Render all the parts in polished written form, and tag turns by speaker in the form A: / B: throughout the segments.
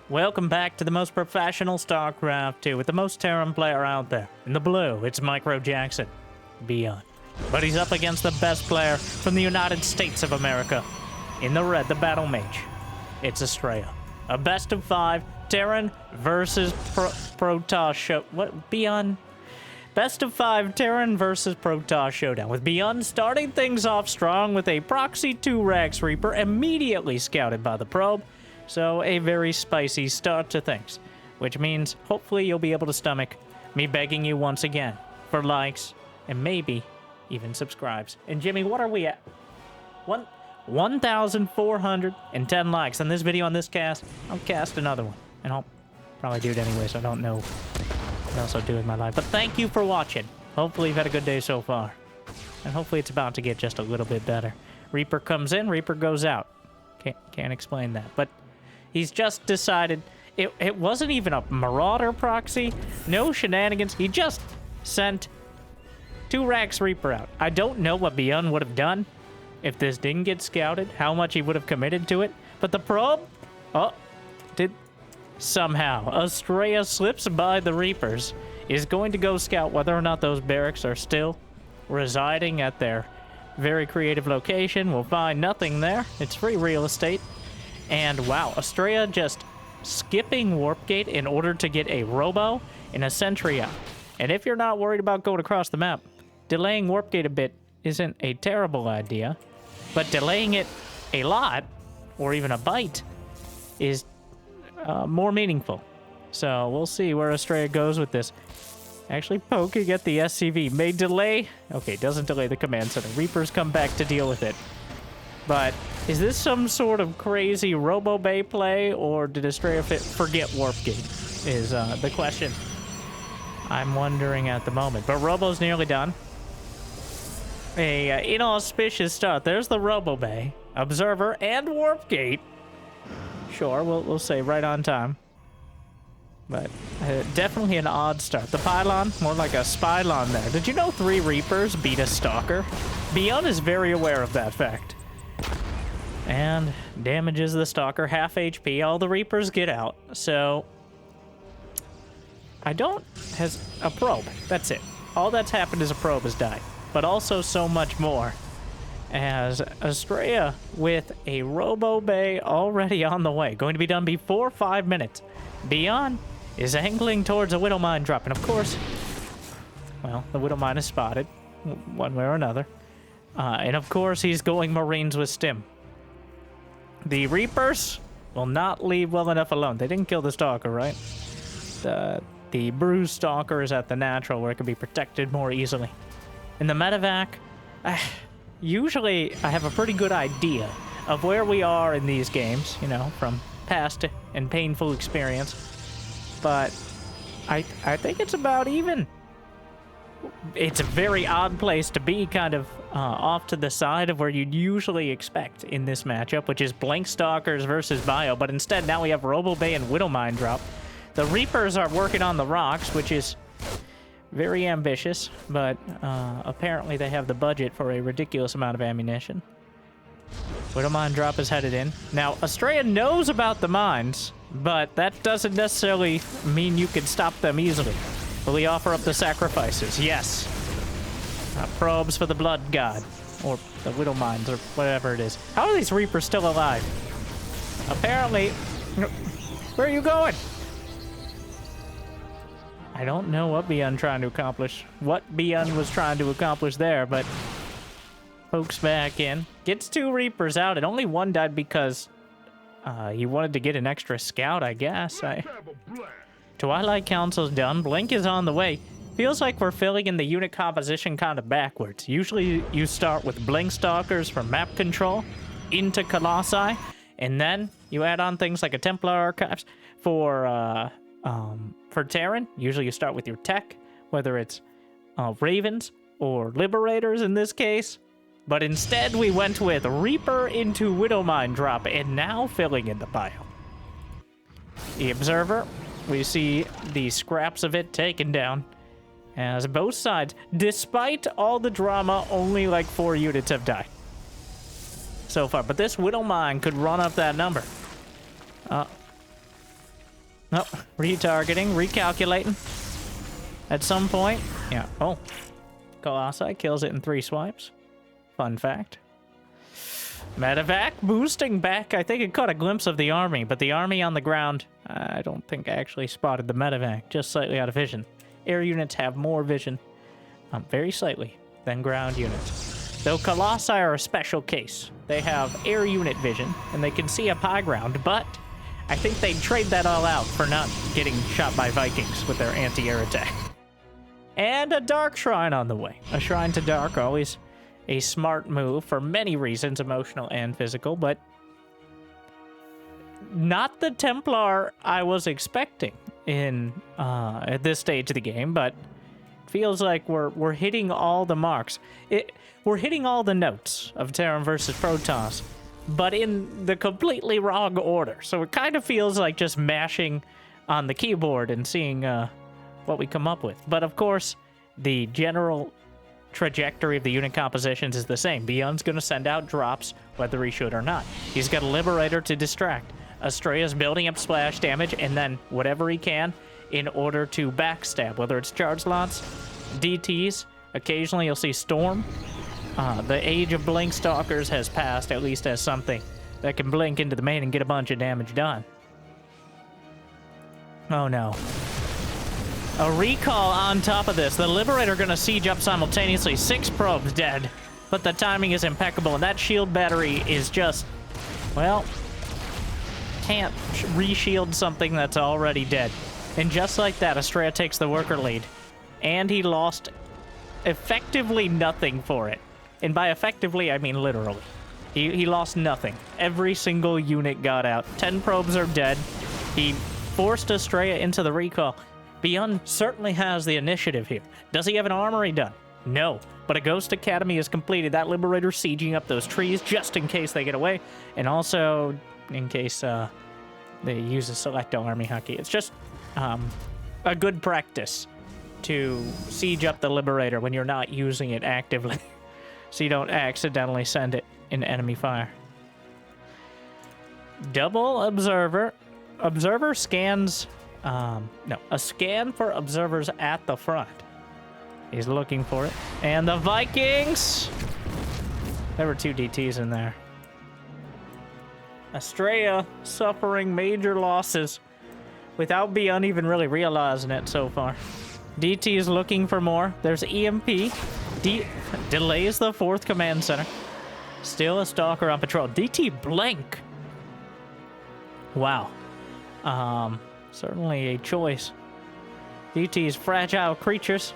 A: Welcome back to the most professional StarCraft 2 with the most Terran player out there. In the blue, it's Micro Jackson, ByuN. But he's up against the best player from the United States of America. In the red, the battle mage, it's Astrea. A best of 5 Terran versus Protoss show. What, ByuN? Best of 5 Terran versus Protoss showdown, with ByuN starting things off strong with a proxy 2 Rax Reaper immediately scouted by the probe. So a very spicy start to things, which means hopefully you'll be able to stomach me begging you once again for likes and maybe even subscribes. And Jimmy, what are we at? 1,410 likes on this video on this cast. I'll cast another one, and I'll probably do it anyway, so I don't know what else I'll do with my life. But thank you for watching. Hopefully you've had a good day so far, and hopefully it's about to get just a little bit better. Reaper comes in, Reaper goes out. Can't explain that, but he's just decided it wasn't even a Marauder proxy. No shenanigans. He just sent 2 Rax Reaper out. I don't know what ByuN would have done if this didn't get scouted, how much he would have committed to it. But the probe, somehow Astrea slips by the Reapers, is going to go scout whether or not those barracks are still residing at their very creative location. We'll find nothing there. It's free real estate. And wow, Astrea just skipping Warp Gate in order to get a Robo and a Sentry out. And if you're not worried about going across the map, delaying Warp Gate a bit isn't a terrible idea. But delaying it a lot, or even a byte, is more meaningful. So we'll see where Astrea goes with this. Actually poking at the SCV may delay. Okay, doesn't delay the command center. Reapers come back to deal with it. But is this some sort of crazy Robo Bay play, or did Astrea forget Warp Gate? Is the question I'm wondering at the moment. But Robo's nearly done. A inauspicious start. There's the Robo Bay, Observer, and Warp Gate. Sure, we'll say right on time. But definitely an odd start. The pylon, more like a spylon there. Did you know 3 Reapers beat a Stalker? ByuN is very aware of that fact. And damages the Stalker, half HP. All the Reapers get out. So has a probe. That's it. All that's happened is a probe has died. But also so much more. As Astrea with a Robo Bay already on the way. Going to be done before 5 minutes. ByuN is angling towards a Widow Mine drop. And of course, well, the Widow Mine is spotted one way or another. And of course, he's going Marines with Stim. The Reapers will not leave well enough alone. They didn't kill the Stalker, right? The bruised Stalker is at the natural where it can be protected more easily. In the medevac, usually I have a pretty good idea of where we are in these games, you know, from past and painful experience. But I think it's about even. It's a very odd place to be, kind of off to the side of where you'd usually expect in this matchup, which is Blank Stalkers versus Bio. But instead, now we have Robo Bay and Widow Mine drop. The Reapers are working on the rocks, which is very ambitious, but apparently they have the budget for a ridiculous amount of ammunition. Widow Mine drop is headed in. Now, Astrea knows about the mines, but that doesn't necessarily mean you can stop them easily. Will he offer up the sacrifices? Yes. Probes for the Blood God, or the Widow Mines, or whatever it is. How are these Reapers still alive? Apparently... Where are you going? I don't know what ByuN trying to accomplish. What ByuN was trying to accomplish there, but... Pokes back in. Gets 2 Reapers out, and only 1 died because... he wanted to get an extra scout, I guess. Twilight Council's done. Blink is on the way. Feels like we're filling in the unit composition kind of backwards. Usually you start with Blink Stalkers for map control into Colossi, and then you add on things like a Templar Archives for Terran. Usually you start with your tech, whether it's Ravens or Liberators in this case. But instead we went with Reaper into Widow Mine drop, and now filling in the bio. The Observer, we see the scraps of it taken down, as both sides, despite all the drama, only like 4 units have died so far. But this Widow Mine could run up that number. Oh, retargeting, recalculating. At some point, yeah. Oh, Colossi kills it in 3 swipes. Fun fact. Medevac boosting back. I think it caught a glimpse of the army, but the army on the ground, I don't think actually spotted the medevac, just slightly out of vision. Air units have more vision, very slightly, than ground units. Though Colossi are a special case. They have air unit vision, and they can see up high ground, but I think they'd trade that all out for not getting shot by Vikings with their anti-air attack. And a Dark Shrine on the way. A Shrine to Dark, always a smart move for many reasons, emotional and physical, but not the Templar I was expecting in at this stage of the game, but it feels like we're hitting all the marks. We're hitting all the notes of Terran versus Protoss, but in the completely wrong order. So it kind of feels like just mashing on the keyboard and seeing what we come up with. But of course, the general trajectory of the unit compositions is the same. ByuN's going to send out drops, whether he should or not. He's got a Liberator to distract. Astrea's building up splash damage, and then whatever he can in order to backstab, whether it's charge slots, DTs. Occasionally you'll see Storm. The age of Blink Stalkers has passed, at least as something that can blink into the main and get a bunch of damage done. Oh no. A recall on top of this. The Liberator gonna siege up simultaneously. 6 probes dead, but the timing is impeccable, and that shield battery is just, well, can't re-shield something that's already dead. And just like that, Astrea takes the worker lead, and he lost effectively nothing for it. And by effectively, I mean literally. He lost nothing. Every single unit got out. 10 probes are dead. He forced Astrea into the recall. ByuN certainly has the initiative here. Does he have an armory done? No. But a Ghost Academy is completed. That Liberator sieging up those trees just in case they get away. And also in case they use a select army hockey. It's just a good practice to siege up the Liberator when you're not using it actively. So you don't accidentally send it in enemy fire. Double Observer. Observer scans... no, a scan for observers at the front. He's looking for it. And the Vikings! There were 2 DTs in there. Astrea suffering major losses without ByuN even really realizing it so far. DT is looking for more. There's EMP. Delays the 4th command center. Still a Stalker on patrol. DT blank. Wow. Certainly a choice. DT's fragile creatures,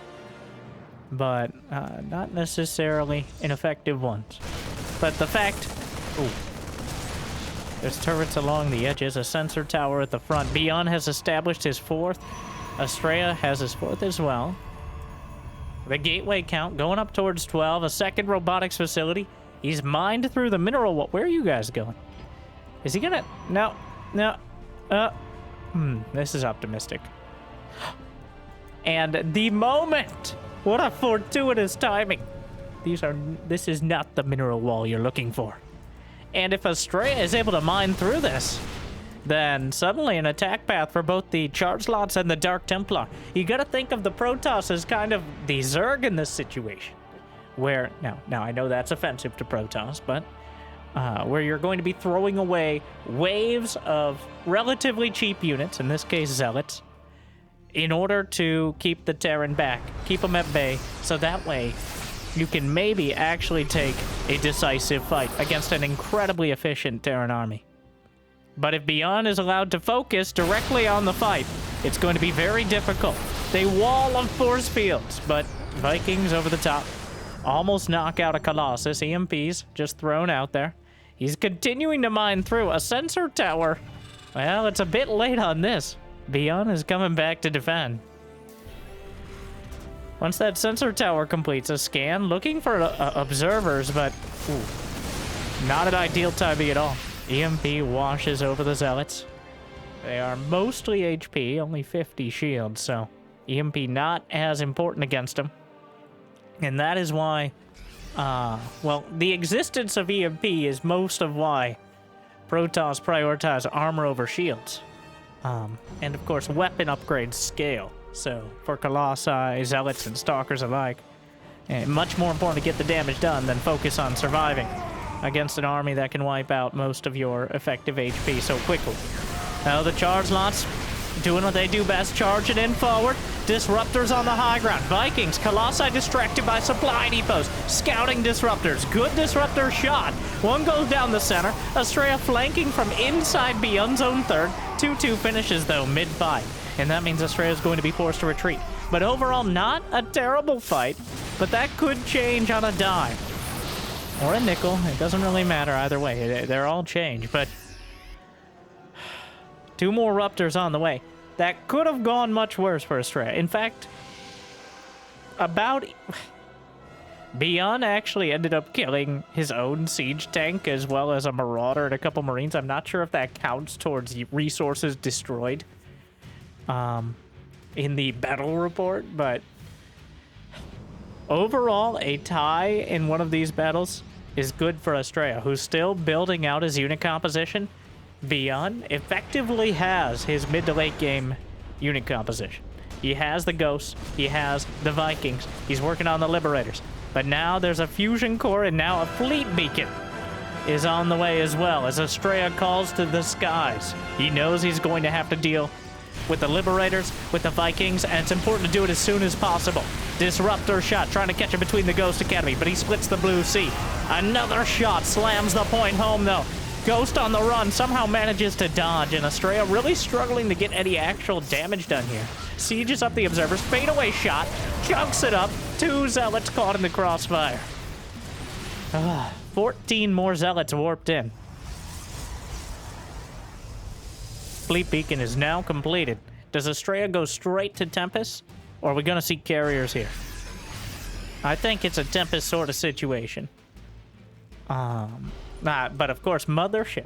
A: but not necessarily ineffective ones. But the fact... Ooh. There's turrets along the edges, a sensor tower at the front. ByuN has established his 4th. Astrea has his 4th as well. The gateway count going up towards 12. A 2nd robotics facility. He's mined through the mineral wall. Where are you guys going? Is he gonna... No. This is optimistic. And the moment! What a fortuitous timing! This is not the mineral wall you're looking for. And if Astrea is able to mine through this, then suddenly an attack path for both the charge slots and the Dark Templar. You gotta think of the Protoss as kind of the Zerg in this situation. Where, now I know that's offensive to Protoss, but where you're going to be throwing away waves of relatively cheap units, in this case Zealots, in order to keep the Terran back, keep them at bay, so that way you can maybe actually take a decisive fight against an incredibly efficient Terran army. But if ByuN is allowed to focus directly on the fight, it's going to be very difficult. They wall of force fields, but Vikings over the top. Almost knock out a Colossus. EMPs just thrown out there. He's continuing to mine through a sensor tower. Well, it's a bit late on this. ByuN is coming back to defend. Once that sensor tower completes a scan, looking for observers, but not an ideal timing at all. EMP washes over the Zealots. They are mostly HP, only 50 shields, so EMP not as important against them. And that is why, well, the existence of EMP is most of why Protoss prioritize armor over shields. And of course, weapon upgrades scale. So for Colossi, Zealots, and Stalkers alike, much more important to get the damage done than focus on surviving against an army that can wipe out most of your effective HP so quickly. Now the charge lots doing what they do best, charging in forward. Disruptors on the high ground. Vikings, Colossi distracted by supply depots. Scouting disruptors. Good disruptor shot. One goes down the center. Astrea flanking from inside ByuN's own third. 2-2 finishes, though, mid-fight. And that means Astrea is going to be forced to retreat. But overall, not a terrible fight. But that could change on a dime. Or a nickel. It doesn't really matter either way. They're all change. But 2 more Ruptors on the way. That could have gone much worse for Astrea. In fact, ByuN actually ended up killing his own siege tank as well as a marauder and a couple marines. I'm not sure if that counts towards resources destroyed in the battle report, but overall, a tie in one of these battles is good for Astrea, who's still building out his unit composition. ByuN effectively has his mid to late game unit composition. He has the Ghosts, he has the Vikings, he's working on the Liberators. But now there's a fusion core and now a fleet beacon is on the way as well as Astrea calls to the skies. He knows he's going to have to deal with the Liberators, with the Vikings, and it's important to do it as soon as possible. Disruptor shot, trying to catch him between the Ghost Academy, but he splits the Blue Sea. Another shot slams the point home, though. Ghost on the run somehow manages to dodge, and Astrea really struggling to get any actual damage done here. Sieges up the observers, fadeaway shot, chunks it up. 2 Zealots caught in the crossfire. 14 more Zealots warped in. Fleet beacon is now completed. Does Astrea go straight to Tempest, or are we going to see carriers here? I think it's a Tempest sort of situation. But of course, Mothership.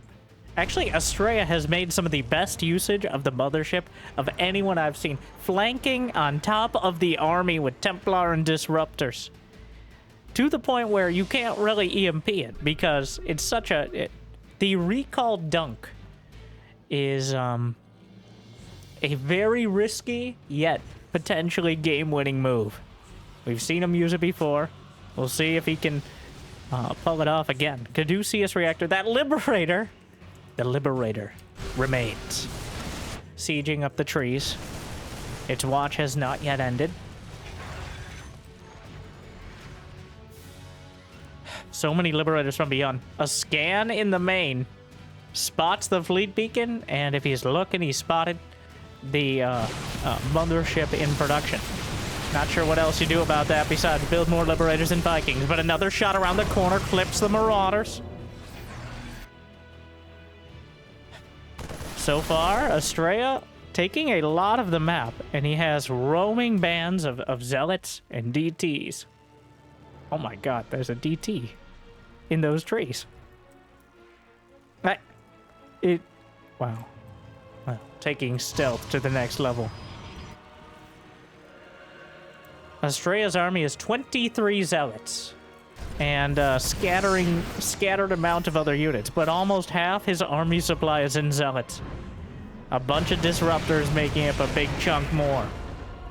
A: Actually, Astrea has made some of the best usage of the Mothership of anyone I've seen. Flanking on top of the army with Templar and Disruptors. To the point where you can't really EMP it, because it's such a... the recall dunk is a very risky, yet potentially game-winning move. We've seen him use it before. We'll see if he can... pull it off again. Caduceus reactor. That Liberator. The Liberator remains. Sieging up the trees. Its watch has not yet ended. So many Liberators from ByuN. A scan in the main. Spots the fleet beacon. And if he's looking, he spotted the Mothership in production. Not sure what else you do about that besides build more Liberators and Vikings, but another shot around the corner clips the Marauders. So far, Astrea taking a lot of the map, and he has roaming bands of Zealots and DTs. Oh my god, there's a DT in those trees. Wow. Well, taking stealth to the next level. Astrea's army is 23 Zealots and scattered amount of other units, but almost half his army supply is in Zealots. A bunch of Disruptors making up a big chunk more.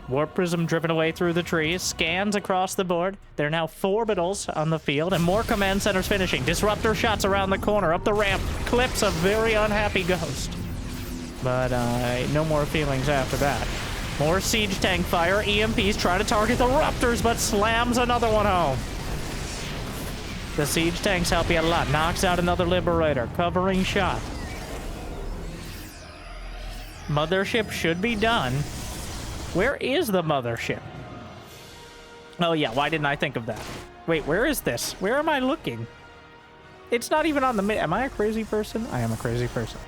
A: Warp Prism driven away through the trees, scans across the board. There are now 4 Orbitals on the field, and more command centers finishing. Disruptor shots around the corner, up the ramp, clips a very unhappy Ghost. But no more feelings after that. More siege tank fire. EMPs try to target the Ruptors, but slams another one home. The siege tanks help you a lot. Knocks out another Liberator. Covering shot. Mothership should be done. Where is the Mothership? Oh yeah, why didn't I think of that? Wait, where is this? Where am I looking? It's not even on the map. Am I a crazy person? I am a crazy person.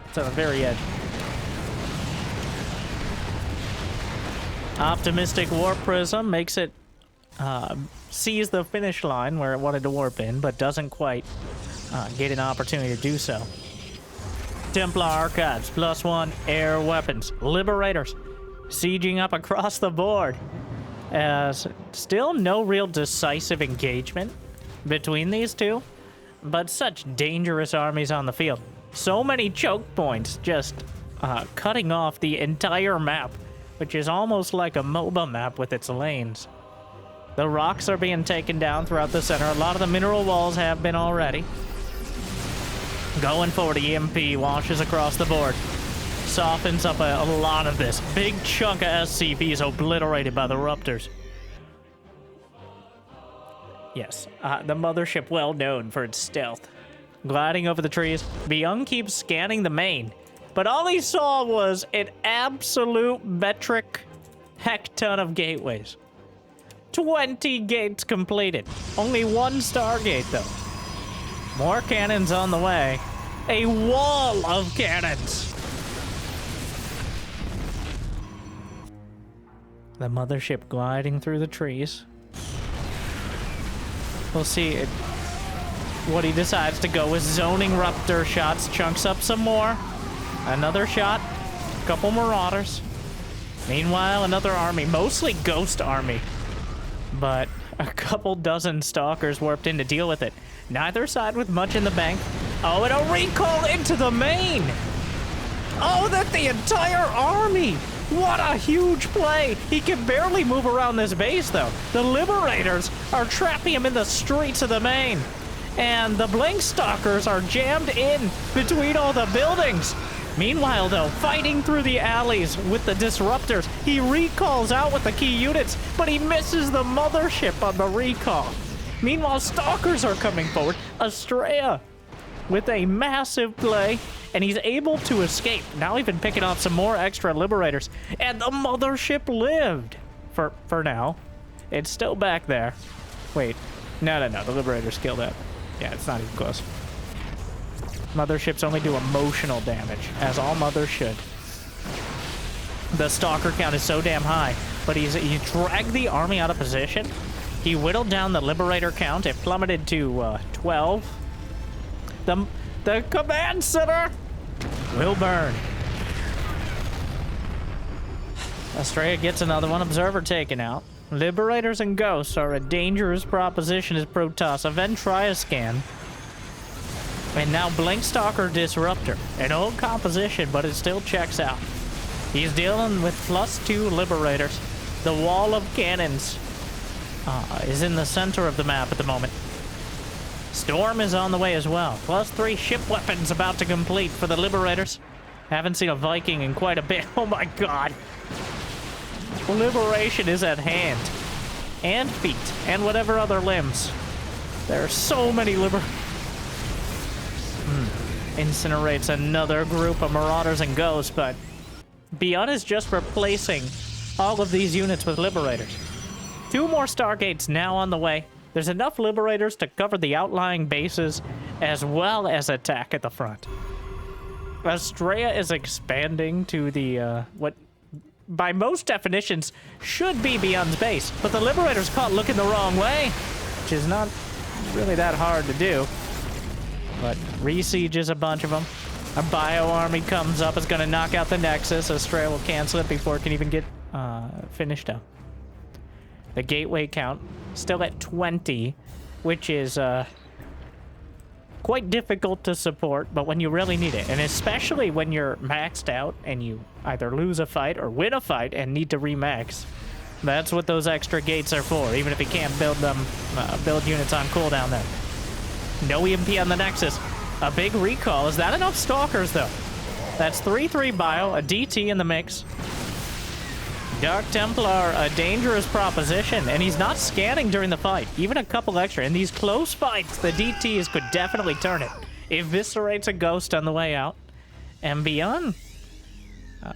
A: It's on the very edge. Optimistic Warp Prism makes it sees the finish line where it wanted to warp in, but doesn't quite get an opportunity to do so. Templar Archives, +1 air weapons. Liberators sieging up across the board. As still no real decisive engagement between these two, but such dangerous armies on the field. So many choke points just cutting off the entire map, which is almost like a MOBA map with its lanes. The rocks are being taken down throughout the center. A lot of the mineral walls have been already. Going forward, EMP washes across the board. Softens up a lot of this. Big chunk of SCV is obliterated by the Ruptors. Yes, the Mothership, well known for its stealth. Gliding over the trees, ByuN keeps scanning the main, but all he saw was an absolute metric heck ton of gateways. 20 gates completed. Only one Stargate, though. More cannons on the way. A wall of cannons. The Mothership gliding through the trees. We'll see what he decides to go with. Zoning Ruptor shots, chunks up some more. Another shot, couple Marauders. Meanwhile, another army, mostly Ghost Army, but a couple dozen Stalkers warped in to deal with it. Neither side with much in the bank. Oh, and a recall into the main! Oh, that the entire army! What a huge play! He can barely move around this base, though. The Liberators are trapping him in the streets of the main. And the Blink Stalkers are jammed in between all the buildings. Meanwhile, though, fighting through the alleys with the Disruptors, he recalls out with the key units, but he misses the Mothership on the recall. Meanwhile, Stalkers are coming forward. Astrea with a massive play, and he's able to escape. Now even picking off some more extra Liberators, and the Mothership lived. For now. It's still back there. Wait. No. The Liberators killed that. Yeah, it's not even close. Motherships only do emotional damage, as all mothers should. The Stalker count is so damn high, but he dragged the army out of position. He whittled down the Liberator count. It plummeted to 12. The command center will burn. Astrea gets another one. Observer taken out. Liberators and Ghosts are a dangerous proposition as Protoss. Event Triascan. And now Blink Stalker Disruptor. An old composition, but it still checks out. He's dealing with +2 Liberators. The wall of cannons is in the center of the map at the moment. Storm is on the way as well. +3 ship weapons about to complete for the Liberators. Haven't seen a Viking in quite a bit. Oh my god. Liberation is at hand. And feet. And whatever other limbs. There are so many Incinerates another group of Marauders and Ghosts, but ByuN is just replacing all of these units with Liberators. 2 more Stargates now on the way. There's enough Liberators to cover the outlying bases as well as attack at the front. Astrea is expanding to the, what by most definitions should be ByuN's base, but the Liberator's caught looking the wrong way, which is not really that hard to do. But resieges a bunch of them. A bio army comes up, is going to knock out the Nexus. Astrea will cancel it before it can even get finished up. The gateway count still at 20, which is quite difficult to support, but when you really need it, and especially when you're maxed out and you either lose a fight or win a fight and need to remax, that's what those extra gates are for, even if you can't build them, build units on cooldown then. No EMP on the Nexus. A big recall. Is that enough Stalkers, though? That's 3/3 bio, a DT in the mix. Dark Templar, a dangerous proposition, and he's not scanning during the fight. Even a couple extra. In these close fights, the DTs could definitely turn it. Eviscerates a Ghost on the way out. And ByuN,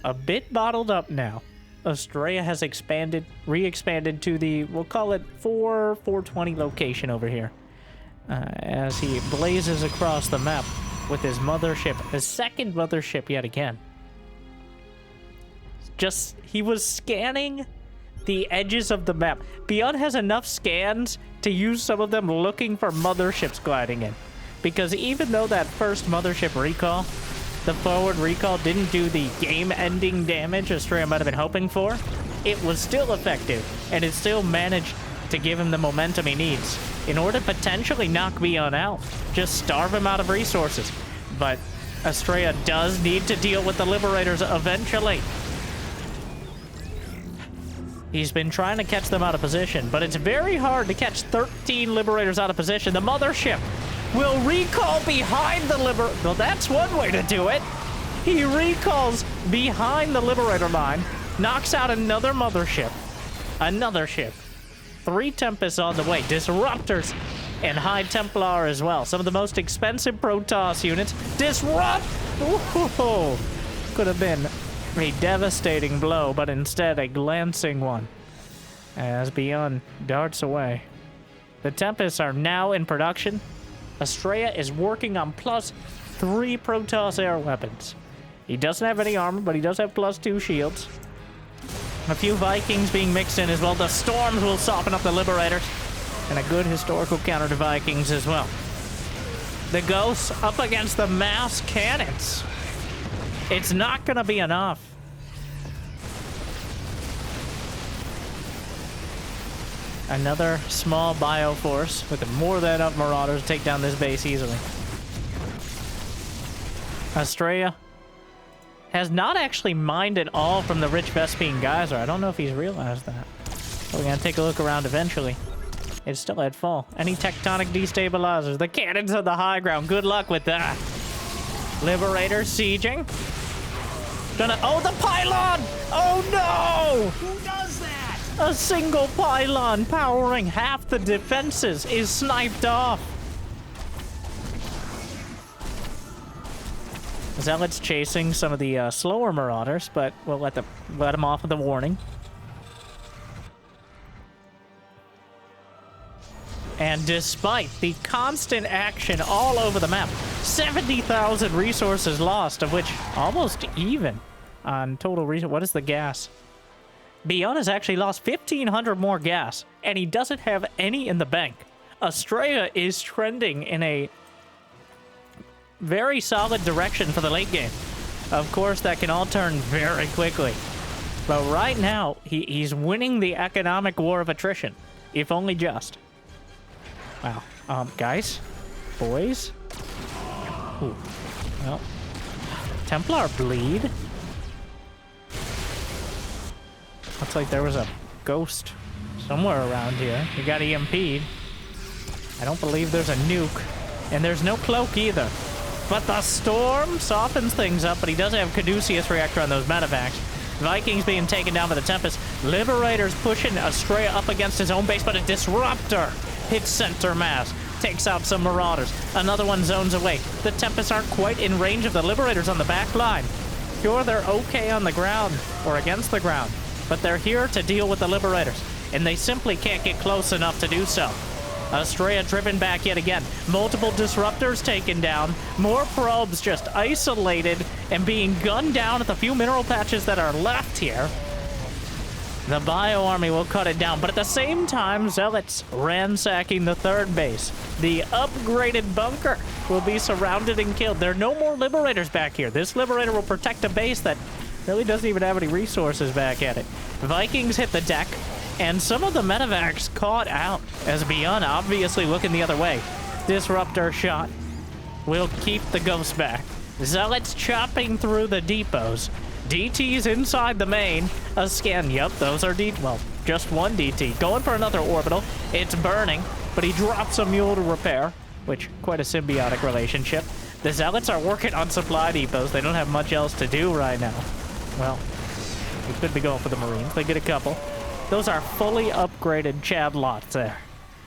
A: a bit bottled up now. Astrea has expanded, re-expanded to the, we'll call it 420 location over here. As he blazes across the map with his Mothership, his second Mothership yet again. Just, he was scanning the edges of the map. ByuN has enough scans to use some of them looking for Motherships gliding in. Because even though that first Mothership recall, the forward recall didn't do the game-ending damage Astrea might have been hoping for, it was still effective, and it still managed to give him the momentum he needs in order to potentially knock ByuN out. Just starve him out of resources. But Astrea does need to deal with the Liberators eventually. He's been trying to catch them out of position, but it's very hard to catch 13 Liberators out of position. The Mothership will recall behind the Liberator. Well, that's one way to do it. He recalls behind the Liberator line, knocks out another Mothership, another ship. 3 Tempests on the way, Disruptors, and High Templar as well. Some of the most expensive Protoss units. Disrupt! Ooh, could have been a devastating blow, but instead a glancing one. As ByuN darts away. The Tempests are now in production. Astrea is working on +3 Protoss air weapons. He doesn't have any armor, but he does have +2 shields. A few Vikings being mixed in as well. The Storms will soften up the Liberators. And a good historical counter to Vikings as well. The Ghosts up against the mass cannons. It's not going to be enough. Another small bio force with more than enough Marauders to take down this base easily. Astrea has not actually mined at all from the rich Vespine Geyser. I don't know if he's realized that. We're going to take a look around eventually. It's still at full. Any tectonic destabilizers? The cannons on the high ground. Good luck with that. Liberator sieging. Oh, the pylon! Oh, no!
B: Who does that?
A: A single pylon powering half the defenses is sniped off. Zealots chasing some of the slower Marauders, but we'll let them off with a warning. And despite the constant action all over the map, 70,000 resources lost, of which almost even on total resource. What is the gas? ByuN has actually lost 1,500 more gas, and he doesn't have any in the bank. Astrea is trending in a very solid direction for the late game. Of course, that can all turn very quickly. But right now, he's winning the economic war of attrition, if only just. Wow. Guys? Boys? Ooh. Well. Templar bleed? Looks like there was a ghost somewhere around here. We got EMP'd. I don't believe there's a nuke. And there's no cloak either. But the storm softens things up, but he does have Caduceus Reactor on those medevacs. Vikings being taken down by the Tempest. Liberators pushing Astrea up against his own base, but a Disruptor hits center mass, takes out some Marauders. Another one zones away. The Tempests aren't quite in range of the Liberators on the back line. Sure, they're okay on the ground, or against the ground, but they're here to deal with the Liberators, and they simply can't get close enough to do so. Astrea driven back yet again. Multiple Disruptors taken down. More probes just isolated and being gunned down at the few mineral patches that are left here. The Bio Army will cut it down, but at the same time, Zealots ransacking the third base. The upgraded bunker will be surrounded and killed. There are no more Liberators back here. This Liberator will protect a base that really doesn't even have any resources back at it. Vikings hit the deck, and some of the medevacs caught out as ByuN obviously looking the other way. Disruptor shot will keep the ghosts back. Zealots chopping through the depots. DT's inside the main. A scan. Yep, those are well, just one DT. Going for another orbital. It's burning, but he drops a mule to repair, which quite a symbiotic relationship. The Zealots are working on supply depots. They don't have much else to do right now. Well, we could be going for the Marines. They get a couple. Those are fully upgraded Chad lots there.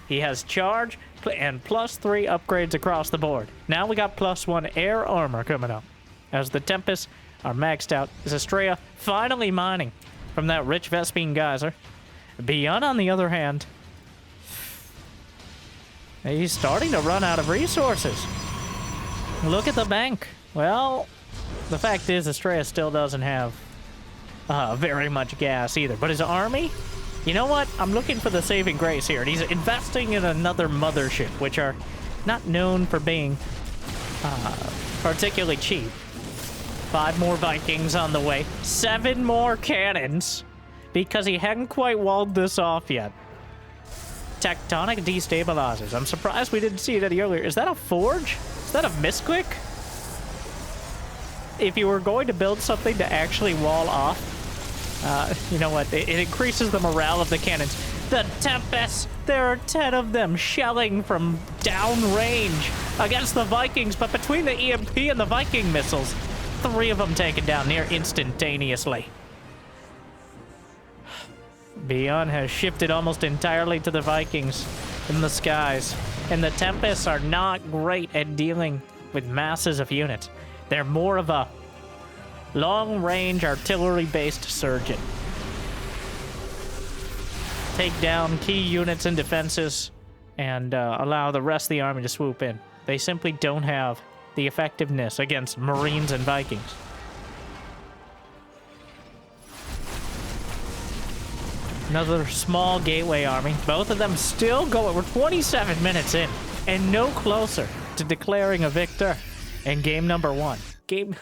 A: He has charge and +3 upgrades across the board. Now we got +1 air armor coming up. As the Tempests are maxed out, is Astrea finally mining from that rich Vespine Geyser. ByuN, on the other hand, he's starting to run out of resources. Look at the bank. Well, the fact is Astrea still doesn't have very much gas either. But his army, you know what? I'm looking for the saving grace here. And he's investing in another Mothership, which are not known for being particularly cheap. 5 more Vikings on the way. 7 more cannons, because he hadn't quite walled this off yet. Tectonic destabilizers. I'm surprised we didn't see it any earlier. Is that a forge? Is that a misclick? if you were going to build something to actually wall off, you know what? It increases the morale of the cannons. The Tempest, there are 10 of them shelling from downrange against the Vikings, but between the EMP and the Viking missiles, 3 of them taken down near instantaneously. ByuN has shifted almost entirely to the Vikings in the skies, and the Tempests are not great at dealing with masses of units. They're more of a long-range artillery-based surgeon. Take down key units and defenses and allow the rest of the army to swoop in. They simply don't have the effectiveness against Marines and Vikings. Another small gateway army. Both of them still going. We're 27 minutes in and no closer to declaring a victor in game number 1. Game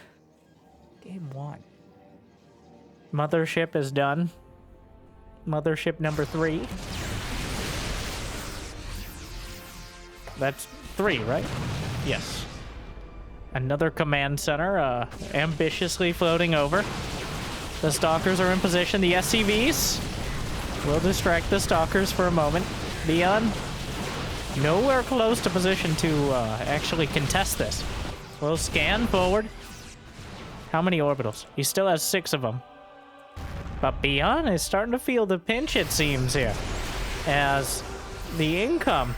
A: 1. Mothership is done. Mothership number 3. That's 3, right? Yes. Another command center, ambitiously floating over. The Stalkers are in position. The SCVs will distract the Stalkers for a moment. ByuN, nowhere close to position to actually contest this. We'll scan forward. How many orbitals? He still has 6 of them. But ByuN is starting to feel the pinch, it seems, here. As the income...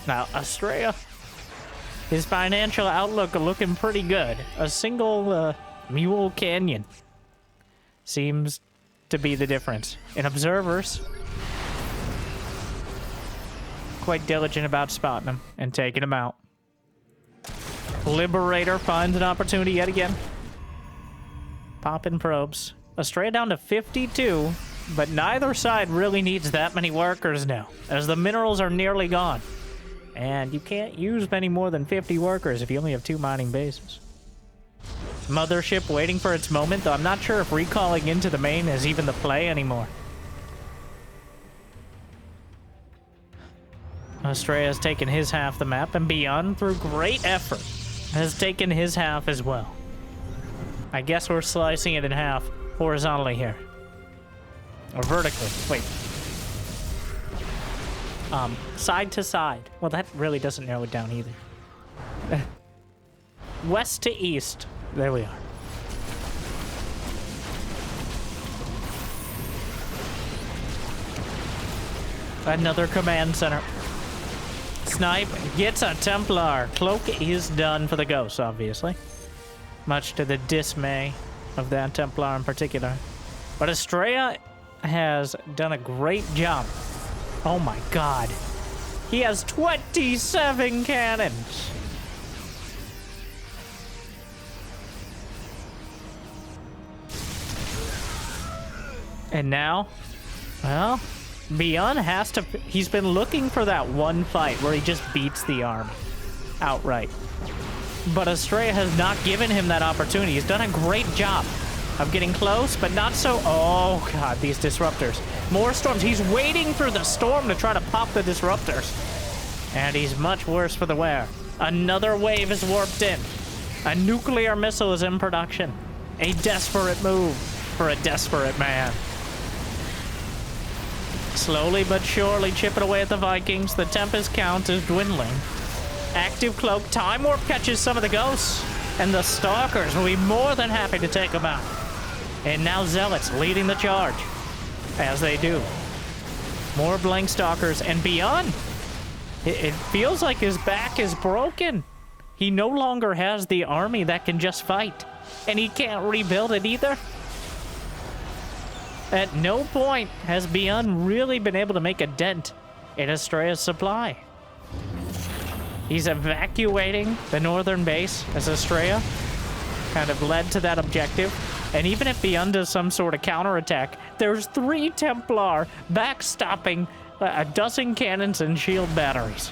A: Now, Astrea, his financial outlook looking pretty good. A single Mule Canyon seems to be the difference. And observers, quite diligent about spotting him and taking him out. Liberator finds an opportunity yet again. Popping probes. Astrea down to 52, but neither side really needs that many workers now, as the minerals are nearly gone. And you can't use many more than 50 workers if you only have 2 mining bases. Mothership waiting for its moment, though I'm not sure if recalling into the main is even the play anymore. Astrea has taken his half the map, and ByuN, through great effort, has taken his half as well. I guess we're slicing it in half horizontally here. Or vertically. Wait. Side to side. Well, that really doesn't narrow it down either. West to east. There we are. Another command center. Snipe gets a Templar. Cloak is done for the Ghosts, obviously. Much to the dismay of that Templar in particular. But Astrea has done a great job. Oh my god. He has 27 cannons. And now, well, ByuN has to... He's been looking for that one fight where he just beats the army outright. But Astrea has not given him that opportunity. He's done a great job of getting close, but not so... Oh, God, these disruptors. More storms. He's waiting for the storm to try to pop the disruptors. And he's much worse for the wear. Another wave is warped in. A nuclear missile is in production. A desperate move for a desperate man. Slowly but surely chipping away at the Vikings. The Tempest count is dwindling. Active Cloak. Time Warp catches some of the Ghosts. And the Stalkers will be more than happy to take them out. And now Zealots leading the charge. As they do. More Blank Stalkers. And ByuN, it feels like his back is broken. He no longer has the army that can just fight. And he can't rebuild it either. At no point has ByuN really been able to make a dent in Astrea's supply. He's evacuating the northern base as Astrea kind of led to that objective. And even if ByuN does some sort of counterattack, there's 3 Templar backstopping a dozen cannons and shield batteries.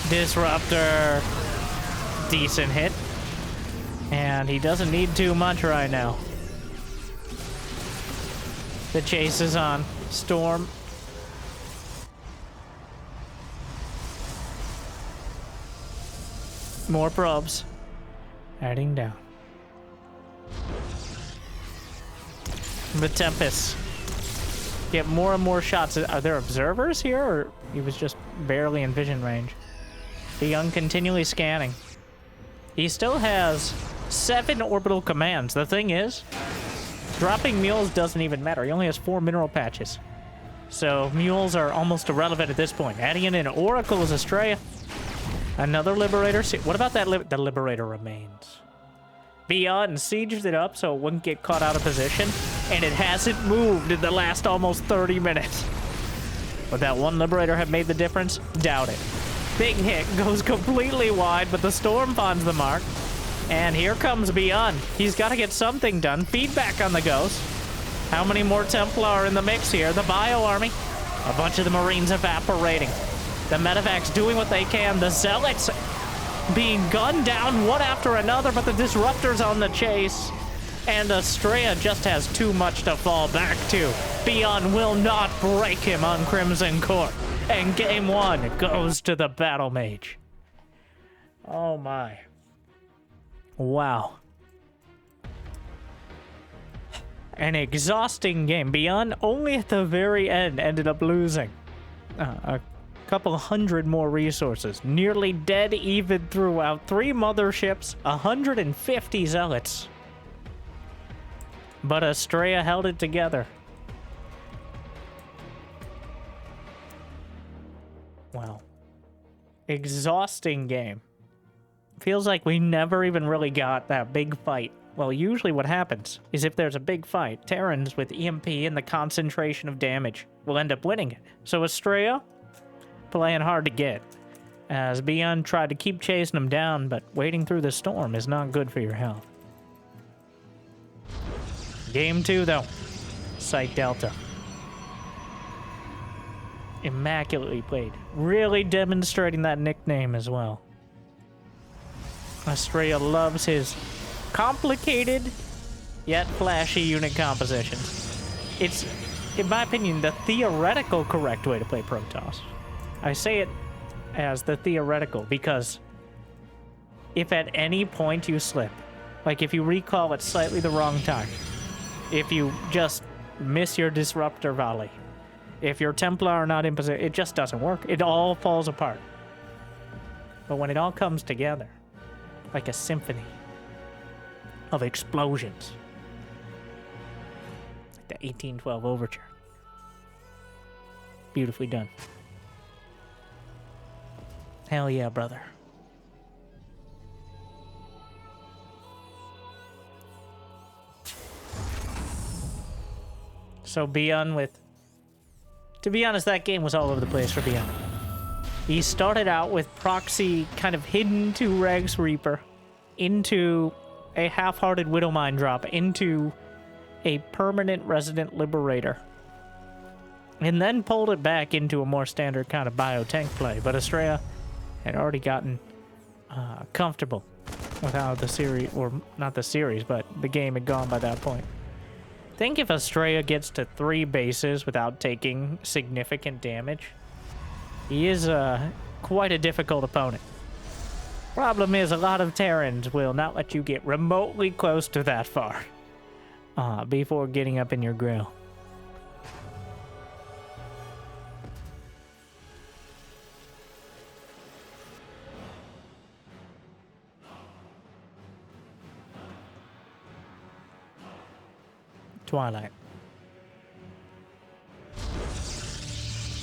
A: Disruptor. Decent hit. And he doesn't need too much right now. The chase is on. Storm. More probes. Heading down. The Tempest. Get more and more shots. Are there observers here, or he was just barely in vision range? ByuN continually scanning. He still has 7 orbital commands. The thing is, dropping mules doesn't even matter. He only has 4 mineral patches. So mules are almost irrelevant at this point. Adding in an Oracle is Astrea. Another Liberator. What about that? The Liberator remains. ByuN sieged it up so it wouldn't get caught out of position, and it hasn't moved in the last almost 30 minutes. Would that one Liberator have made the difference? Doubt it. Big hit, goes completely wide, but the Storm finds the mark. And here comes ByuN. He's got to get something done. Feedback on the Ghost. How many more Templar are in the mix here? The Bio Army. A bunch of the Marines evaporating. The Medevacs doing what they can. The Zealots being gunned down one after another, but the Disruptor's on the chase. And Astrea just has too much to fall back to. ByuN will not break him on Crimson Court. And game 1 goes to the Battle Mage. Oh my. Wow. An exhausting game. ByuN only at the very end ended up losing a couple hundred more resources. Nearly dead even throughout. 3 motherships, 150 zealots. But Astrea held it together. Wow. Exhausting game. Feels like we never even really got that big fight. Well, usually what happens is if there's a big fight, Terrans with EMP and the concentration of damage will end up winning it. So Astrea playing hard to get, as ByuN tried to keep chasing him down, but wading through the storm is not good for your health. Game 2, though. Site Delta. Immaculately played. Really demonstrating that nickname as well. Astrea loves his complicated yet flashy unit compositions. It's, in my opinion, the theoretical correct way to play Protoss. I say it as the theoretical because if at any point you slip, like if you recall at slightly the wrong time, if you just miss your Disruptor volley, if your Templar are not in position, it just doesn't work. It all falls apart. But when it all comes together, like a symphony of explosions, like the 1812 Overture. Beautifully done. Hell yeah, brother. So ByuN with... To be honest, that game was all over the place for ByuN. He started out with proxy kind of hidden to Rex Reaper, into a half-hearted Widowmine drop, into a permanent Resident Liberator, and then pulled it back into a more standard kind of bio-tank play. But Astrea had already gotten comfortable with how the series, or not the series, but the game had gone by that point. I think if Astrea gets to 3 bases without taking significant damage, he is quite a difficult opponent. Problem is, a lot of Terrans will not let you get remotely close to that far before getting up in your grill. Twilight.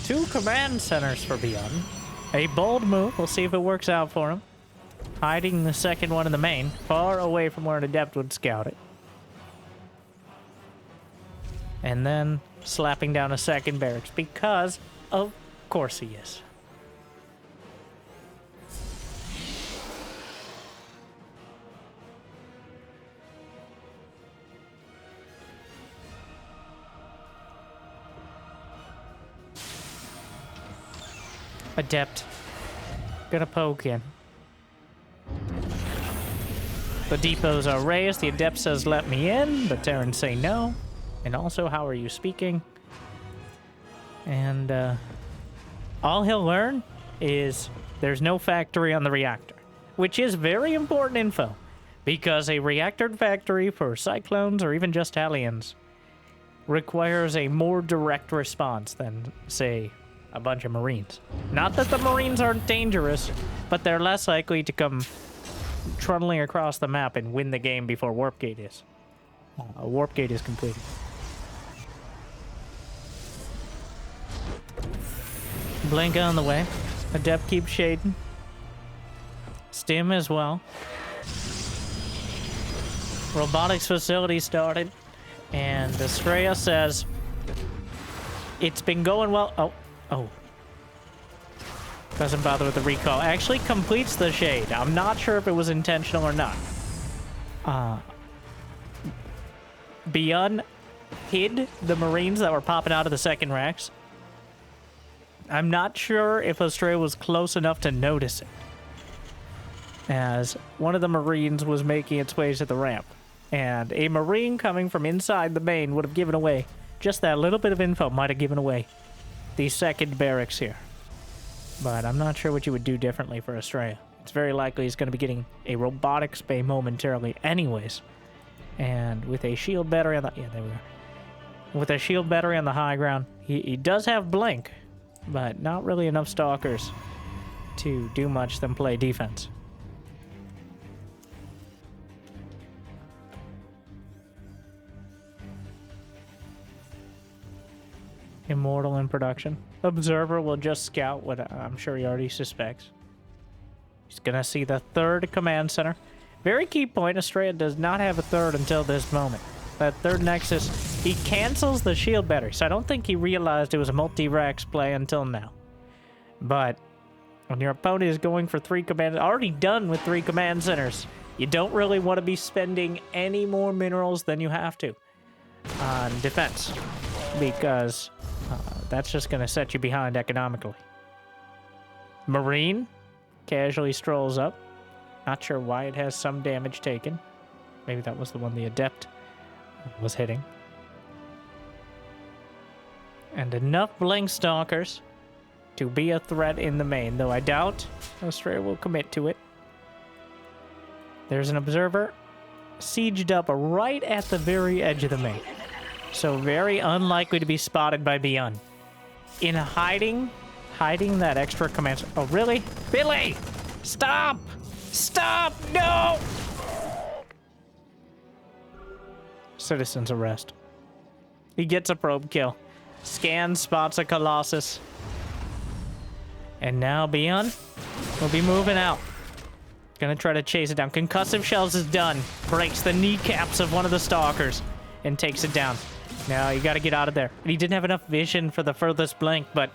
A: 2 command centers for ByuN. A bold move. We'll see if it works out for him. Hiding the second one in the main, far away from where an adept would scout it. And then slapping down a second barracks, because of course he is. Adept. Gonna poke in. The depots are raised. The Adept says, let me in. The Terrans say no. And also, how are you speaking? And all he'll learn is there's no factory on the reactor. which is very important info, because a reactor factory for Cyclones or even just Aliens requires a more direct response than, say, a bunch of Marines. Not that the Marines aren't dangerous, but they're less likely to come trundling across the map and win the game before Warp Gate is. Warp Gate is completed. Blink on the way. Adept keeps shading. Stim as well. Robotics facility started. And Astrea says, it's been going well. Oh. Doesn't bother with the recall. Actually completes the shade. I'm not sure if it was intentional or not. ByuN hid the Marines that were popping out of the second racks. I'm not sure if Astrea was close enough to notice it, as one of the Marines was making its way to the ramp. And a Marine coming from inside the main would have given away, just that little bit of info might have given away the second barracks here. But I'm not sure what you would do differently for Astrea. It's very likely he's going to be getting a robotics bay momentarily anyways. And with a shield battery on the... Yeah, there we are. With a shield battery on the high ground, he does have blink, but not really enough stalkers to do much than play defense. Immortal in production. Observer will just scout what I'm sure he already suspects. He's gonna see the third command center. Very key point, Astrea does not have a third until this moment. That third nexus, he cancels the shield battery, so I don't think he realized it was a multi-racks play until now. But when your opponent is going for already done with 3 command centers, you don't really want to be spending any more minerals than you have to on defense, because that's just going to set you behind economically. Marine casually strolls up. Not sure why it has some damage taken. Maybe that was the one the Adept was hitting. And enough Blink Stalkers to be a threat in the main, though I doubt Astrea will commit to it. There's an observer sieged up right at the very edge of the main, so very unlikely to be spotted by ByuN. In hiding that extra command... Oh, really? Billy! Stop! Stop! No! Citizen's arrest. He gets a probe kill. Scans, spots a Colossus. And now ByuN will be moving out. Gonna try to chase it down. Concussive shells is done. Breaks the kneecaps of one of the stalkers and takes it down. Now you gotta get out of there. He didn't have enough vision for the furthest blink, but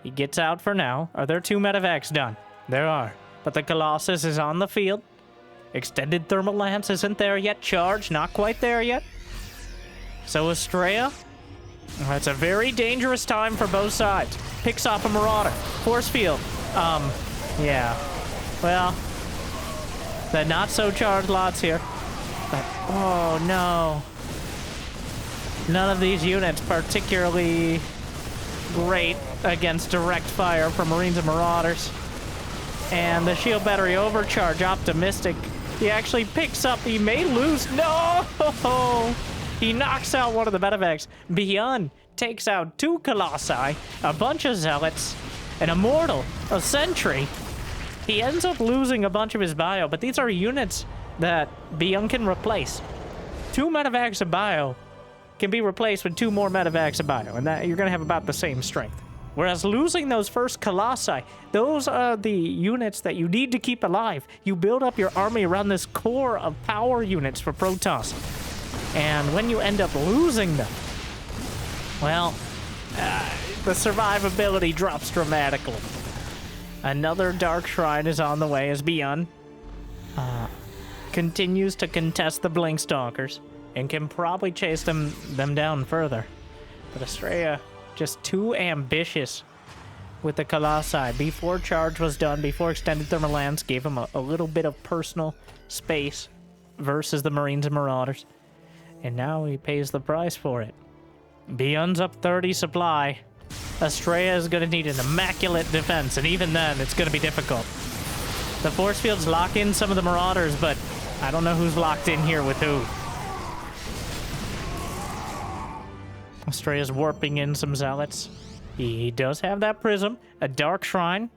A: he gets out for now. Are there 2 medevacs done? There are. But the Colossus is on the field. Extended thermal lance isn't there yet. Charge, not quite there yet. So Astrea, it's a very dangerous time for both sides. Picks off a Marauder. Force field. Yeah. Well, the not-so-charged lots here. But, oh, no. None of these units particularly great against direct fire from Marines and Marauders. And the shield battery overcharge, optimistic. He actually picks up, he may lose. No! He knocks out one of the medevacs. ByuN takes out 2 Colossi, a bunch of Zealots, an Immortal, a Sentry. He ends up losing a bunch of his bio, but these are units that ByuN can replace. 2 medevacs of bio can be replaced with 2 more medevacs of bio, and that you're going to have about the same strength. Whereas losing those first Colossi, those are the units that you need to keep alive. You build up your army around this core of power units for Protoss. And when you end up losing them, well, the survivability drops dramatically. Another Dark Shrine is on the way as ByuN continues to contest the Blink Stalkers and can probably chase them down further. But Astrea just too ambitious with the Colossi. Before charge was done, before extended thermal lance gave him a little bit of personal space versus the Marines and Marauders. And now he pays the price for it. ByuN's up 30 supply. Astrea is going to need an immaculate defense, and even then, it's going to be difficult. The force fields lock in some of the Marauders, but I don't know who's locked in here with who. Astrea's warping in some Zealots. He does have that Prism. A Dark Shrine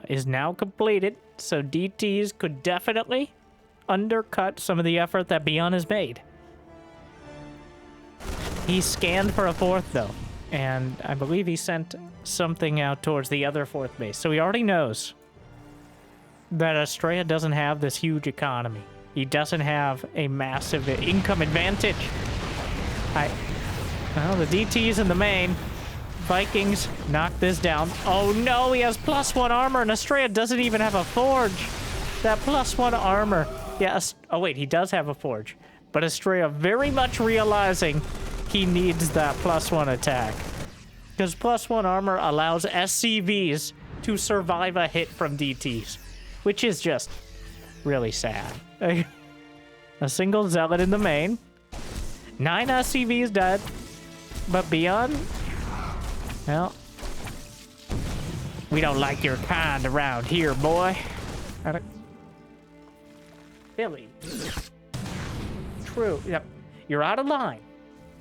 A: is now completed, so DTs could definitely undercut some of the effort that ByuN has made. He scanned for a 4th, though, and I believe he sent something out towards the other 4th base, so he already knows that Astrea doesn't have this huge economy. He doesn't have a massive income advantage. Well, the DT's in the main. Vikings knock this down. Oh no, he has +1 armor, and Astrea doesn't even have a forge. That +1 armor. Yeah, oh wait, he does have a forge. But Astrea very much realizing he needs that +1 attack. Because +1 armor allows SCVs to survive a hit from DTs. Which is just really sad. A single Zealot in the main. 9 SCVs dead. But ByuN, well, we don't like your kind around here, boy. Billy. True. Yep. You're out of line.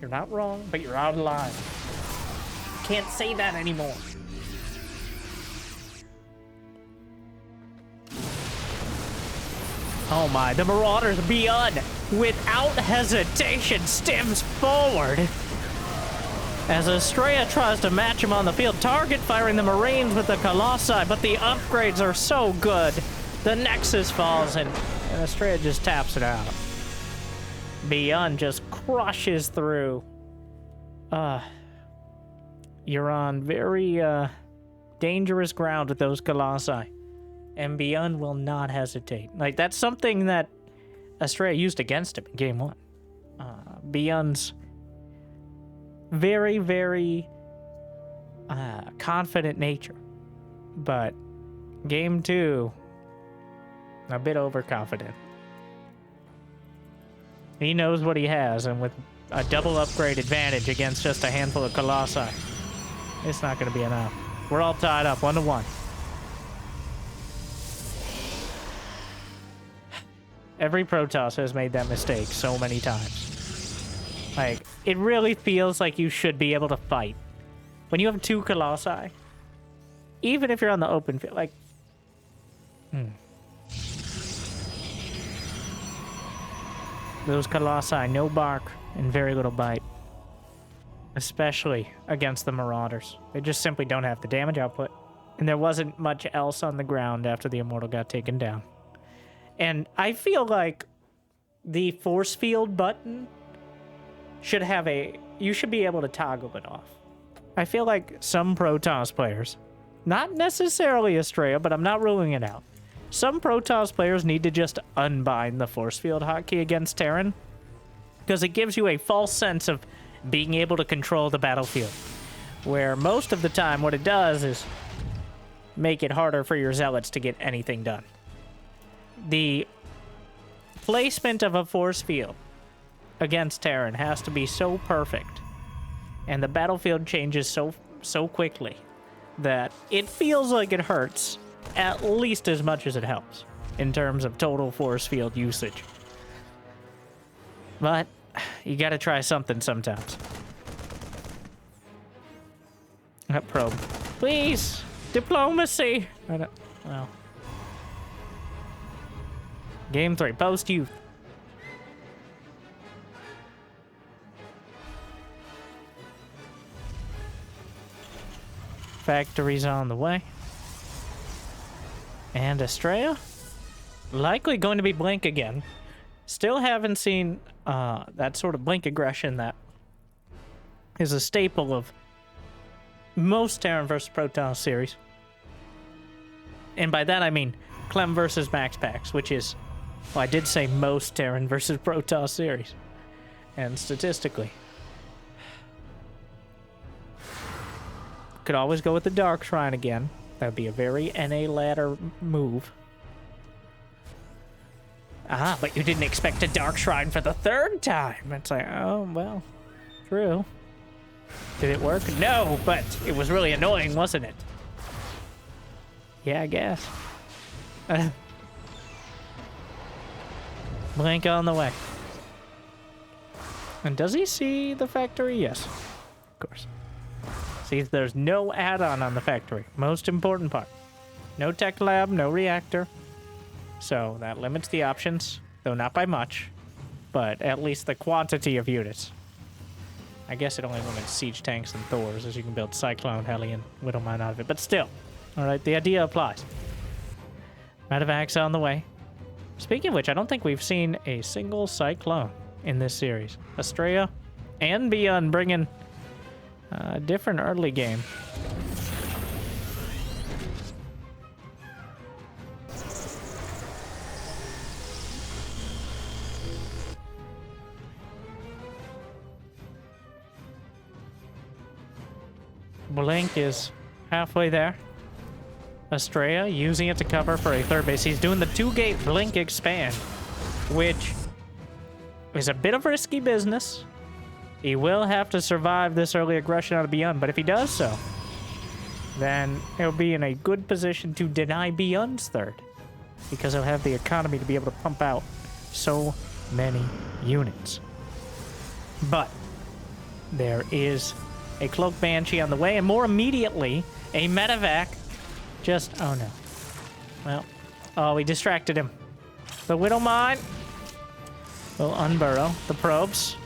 A: You're not wrong, but you're out of line. Can't say that anymore. Oh my, the Marauders, ByuN, without hesitation, stems forward. As Astrea tries to match him on the field, target firing the Marines with the Colossi, but the upgrades are so good. The Nexus falls and Astrea just taps it out. ByuN just crushes through. You're on very dangerous ground with those Colossi. And ByuN will not hesitate. Like, that's something that Astrea used against him in game 1. ByuN's very, very confident nature. But game 2, a bit overconfident. He knows what he has, and with a double upgrade advantage against just a handful of Colossi, it's not going to be enough. We're all tied up, 1-1. Every Protoss has made that mistake so many times. Like, it really feels like you should be able to fight. When you have 2 Colossi, even if you're on the open field, like... Those Colossi, no bark and very little bite. Especially against the Marauders. They just simply don't have the damage output. And there wasn't much else on the ground after the Immortal got taken down. And I feel like the force field button should have you should be able to toggle it off. I feel like some Protoss players, not necessarily Astrea, but I'm not ruling it out. Some Protoss players need to just unbind the force field hotkey against Terran, because it gives you a false sense of being able to control the battlefield, where most of the time what it does is make it harder for your Zealots to get anything done. The placement of a force field against Terran has to be so perfect, and the battlefield changes so quickly that it feels like it hurts at least as much as it helps in terms of total force field usage. But you gotta try something sometimes. That probe. Please! Diplomacy! Well. Game 3, post-youth. Factories on the way. And Astrea? Likely going to be Blink again. Still haven't seen that sort of Blink aggression that is a staple of most Terran vs. Protoss series. And by that I mean Clem versus Max Pax, which is, well, I did say most Terran versus Protoss series. And statistically. Could always go with the Dark Shrine again. That would be a very NA ladder move. Ah, but you didn't expect a Dark Shrine for the 3rd time. It's like, oh, well, true. Did it work? No, but it was really annoying, wasn't it? Yeah, I guess. Blink on the way. And does he see the factory? Yes, of course. See, there's no add-on on the factory. Most important part. No tech lab, no reactor. So that limits the options, though not by much. But at least the quantity of units. I guess it only limits siege tanks and Thors, as you can build Cyclone, Heli, and Widowmine out of it. But still, alright, the idea applies. Medevacs on the way. Speaking of which, I don't think we've seen a single Cyclone in this series. Astrea and ByuN bringing a different early game. Blink is halfway there. Astrea using it to cover for a third base. He's doing the 2-gate Blink expand, which is a bit of risky business. He will have to survive this early aggression out of ByuN, but if he does so, then he'll be in a good position to deny ByuN's third, because he'll have the economy to be able to pump out so many units. But there is a Cloak Banshee on the way, and more immediately, a Medevac just... oh no. Well, oh, we distracted him. The Widowmine will unburrow the probes.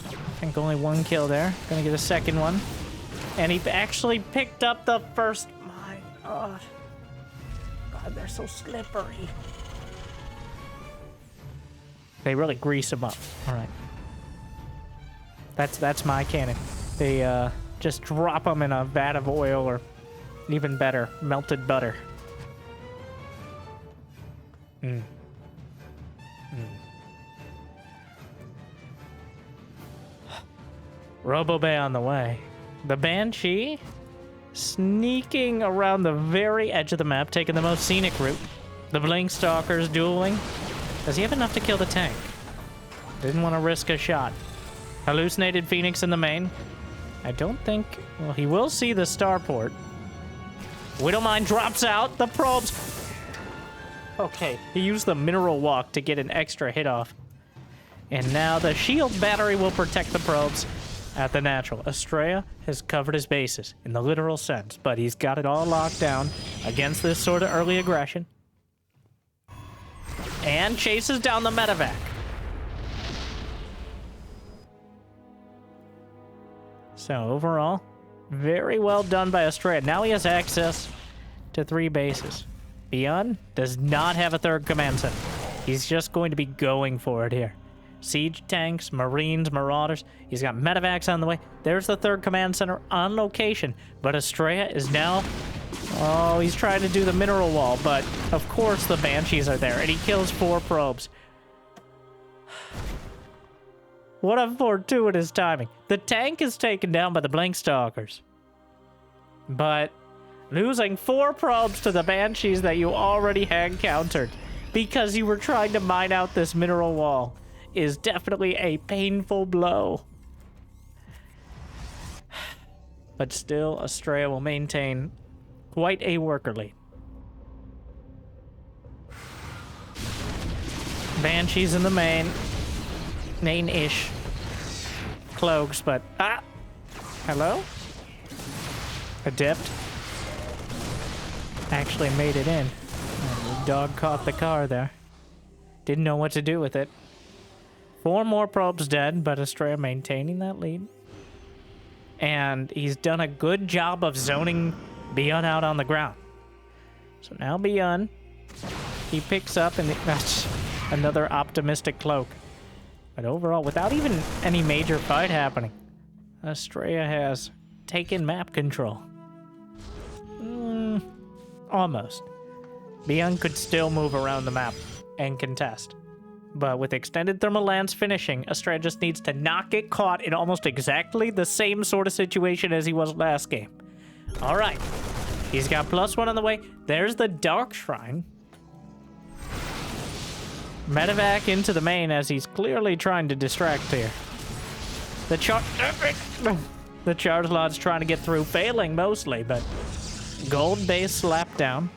A: I think only one kill there. Gonna get a second one. And he actually picked up the first... my God. God, they're so slippery. They really grease him up. All right. That's my cannon. They just drop them in a vat of oil, or even better, melted butter. Robo-Bay on the way. The Banshee sneaking around the very edge of the map, taking the most scenic route. The Blink Stalkers dueling. Does he have enough to kill the tank? Didn't want to risk a shot. Hallucinated Phoenix in the main. I don't think... well, he will see the starport. Widowmine drops out. The probes... okay, he used the mineral walk to get an extra hit off. And now the shield battery will protect the probes at the natural. Astrea has covered his bases in the literal sense, but he's got it all locked down against this sort of early aggression. And chases down the Medevac. So overall, very well done by Astrea. Now he has access to 3 bases. ByuN does not have a third command center. He's just going to be going for it here. Siege tanks, Marines, Marauders. He's got Medevacs on the way. There's the third command center on location. But Astrea is now... oh, he's trying to do the mineral wall. But, of course, the Banshees are there. And he kills 4 probes. What a fortuitous timing. The tank is taken down by the Blink Stalkers. But losing 4 probes to the Banshees that you already had countered because you were trying to mine out this mineral wall is definitely a painful blow. But still, Astrea will maintain quite a worker lead. Banshees in the main-ish cloaks, but... ah! Hello? Adept actually made it in. Oh, the dog caught the car there. Didn't know what to do with it. 4 more probes dead, but Astrea maintaining that lead. And he's done a good job of zoning ByuN out on the ground. So now ByuN, he picks up, and that's another optimistic cloak. But overall, without even any major fight happening, Astrea has taken map control. Almost. ByuN could still move around the map and contest. But with extended thermal lance finishing, Astrea just needs to not get caught in almost exactly the same sort of situation as he was last game. All right. He's got +1 on the way. There's the Dark Shrine. Medevac into the main as he's clearly trying to distract here. The Charizard's trying to get through, failing mostly, but gold base slap down.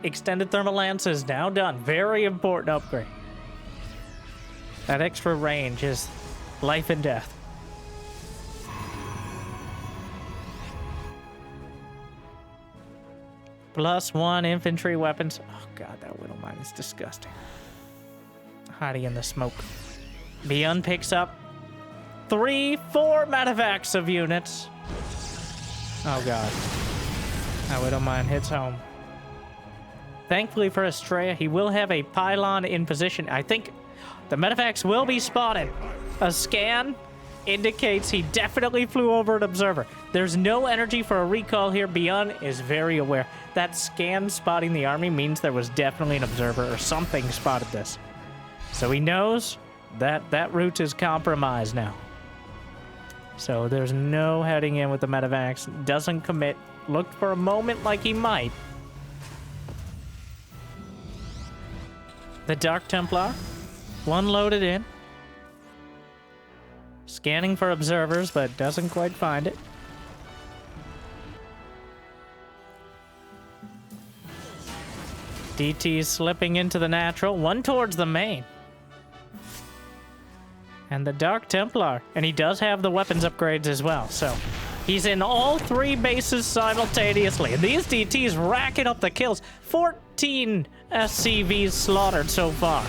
A: Extended thermal lance is now done. Very important upgrade. That extra range is life and death. +1 infantry weapons. Oh god, that Whittle Mine is disgusting. Hiding in the smoke. ByuN picks up 4 medevacs of units. Oh god. That Whittle Mine hits home. Thankfully for Astrea, he will have a pylon in position. I think the medevacs will be spotted. A scan indicates he definitely flew over an observer. There's no energy for a recall here. ByuN is very aware. That scan spotting the army means there was definitely an observer or something spotted this. So he knows that that route is compromised now. So there's no heading in with the medevacs. Doesn't commit. Looked for a moment like he might. The Dark Templar. One loaded in. Scanning for observers, but doesn't quite find it. DT's slipping into the natural. One towards the main. And the Dark Templar. And he does have the weapons upgrades as well, so he's in all 3 bases simultaneously. And these DTs racking up the kills. 14 SCVs slaughtered so far.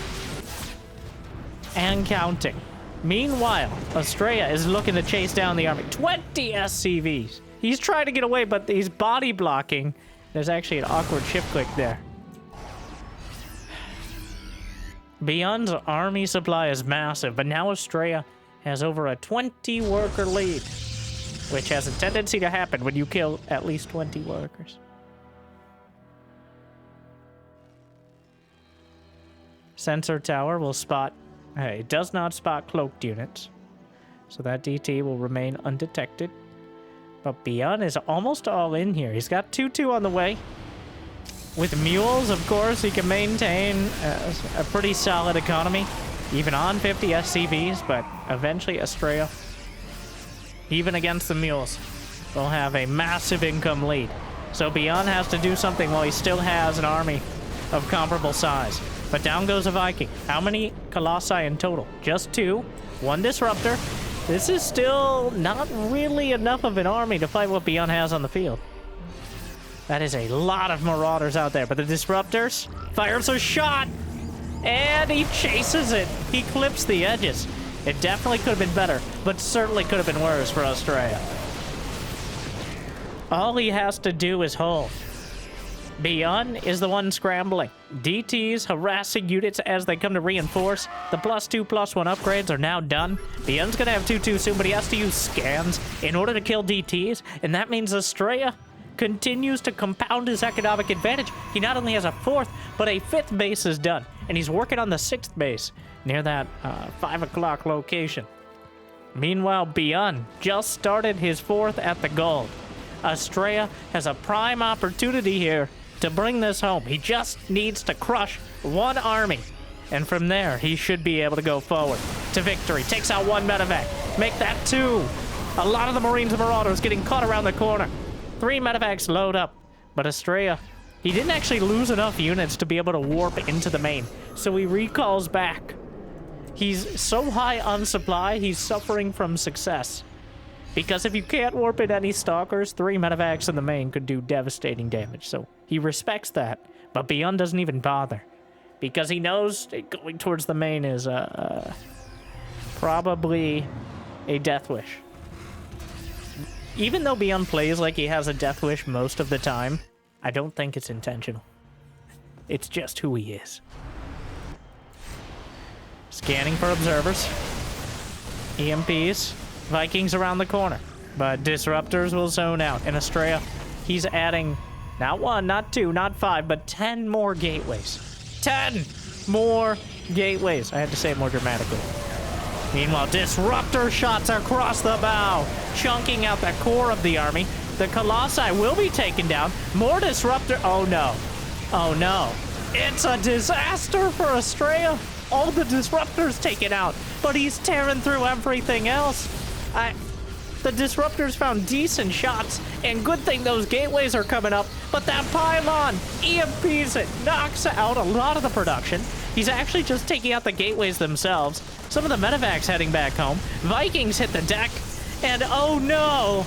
A: And counting. Meanwhile, Astrea is looking to chase down the army. 20 SCVs. He's trying to get away, but he's body blocking. There's actually an awkward shift click there. ByuN's army supply is massive, but now Astrea has over a 20 worker lead, which has a tendency to happen when you kill at least 20 workers. Sensor tower will spot... Hey, it does not spot cloaked units, so that DT will remain undetected. But ByuN is almost all in here. He's got 2-2 on the way. With mules, of course, he can maintain a pretty solid economy, even on 50 SCVs, but eventually Astrea, even against the mules, will have a massive income lead. So ByuN has to do something while he still has an army of comparable size. But down goes a Viking. How many Colossi in total? Just 2. 1 Disruptor. This is still not really enough of an army to fight what ByuN has on the field. That is a lot of Marauders out there. But the Disruptors fires a shot. And he chases it. He clips the edges. It definitely could have been better, but certainly could have been worse for Astrea. All he has to do is hold. ByuN is the one scrambling. DT's harassing units as they come to reinforce. The +2/+1 upgrades are now done. ByuN's gonna have 2-2 soon, but he has to use scans in order to kill DTs, and that means Astrea continues to compound his economic advantage. He not only has a 4th, but a 5th base is done, and he's working on the 6th base near that 5 o'clock location. Meanwhile, ByuN just started his 4th at the gold. Astrea has a prime opportunity here to bring this home. He just needs to crush 1 army, and from there, he should be able to go forward to victory. Takes out 1 medevac. Make that 2. A lot of the Marines and Marauders getting caught around the corner. 3 medevacs load up, but Astrea, he didn't actually lose enough units to be able to warp into the main, so he recalls back. He's so high on supply, he's suffering from success. Because if you can't warp in any stalkers, 3 medevacs in the main could do devastating damage. So he respects that, but ByuN doesn't even bother. Because he knows going towards the main is probably a death wish. Even though ByuN plays like he has a death wish most of the time, I don't think it's intentional. It's just who he is. Scanning for observers. EMPs. Vikings around the corner, but Disruptors will zone out. And Astrea, he's adding not 1, not 2, not 5, but 10 more gateways. 10 more gateways. I had to say it more dramatically. Meanwhile, Disruptor shots across the bow, chunking out the core of the army. The Colossi will be taken down. More Disruptor. Oh no. Oh no. It's a disaster for Astrea. All the Disruptors taken out, but he's tearing through everything else. The Disruptors found decent shots, and good thing those gateways are coming up, but that pylon EMPs it, knocks out a lot of the production. He's actually just taking out the gateways themselves. Some of the medevacs heading back home. Vikings hit the deck, and oh no!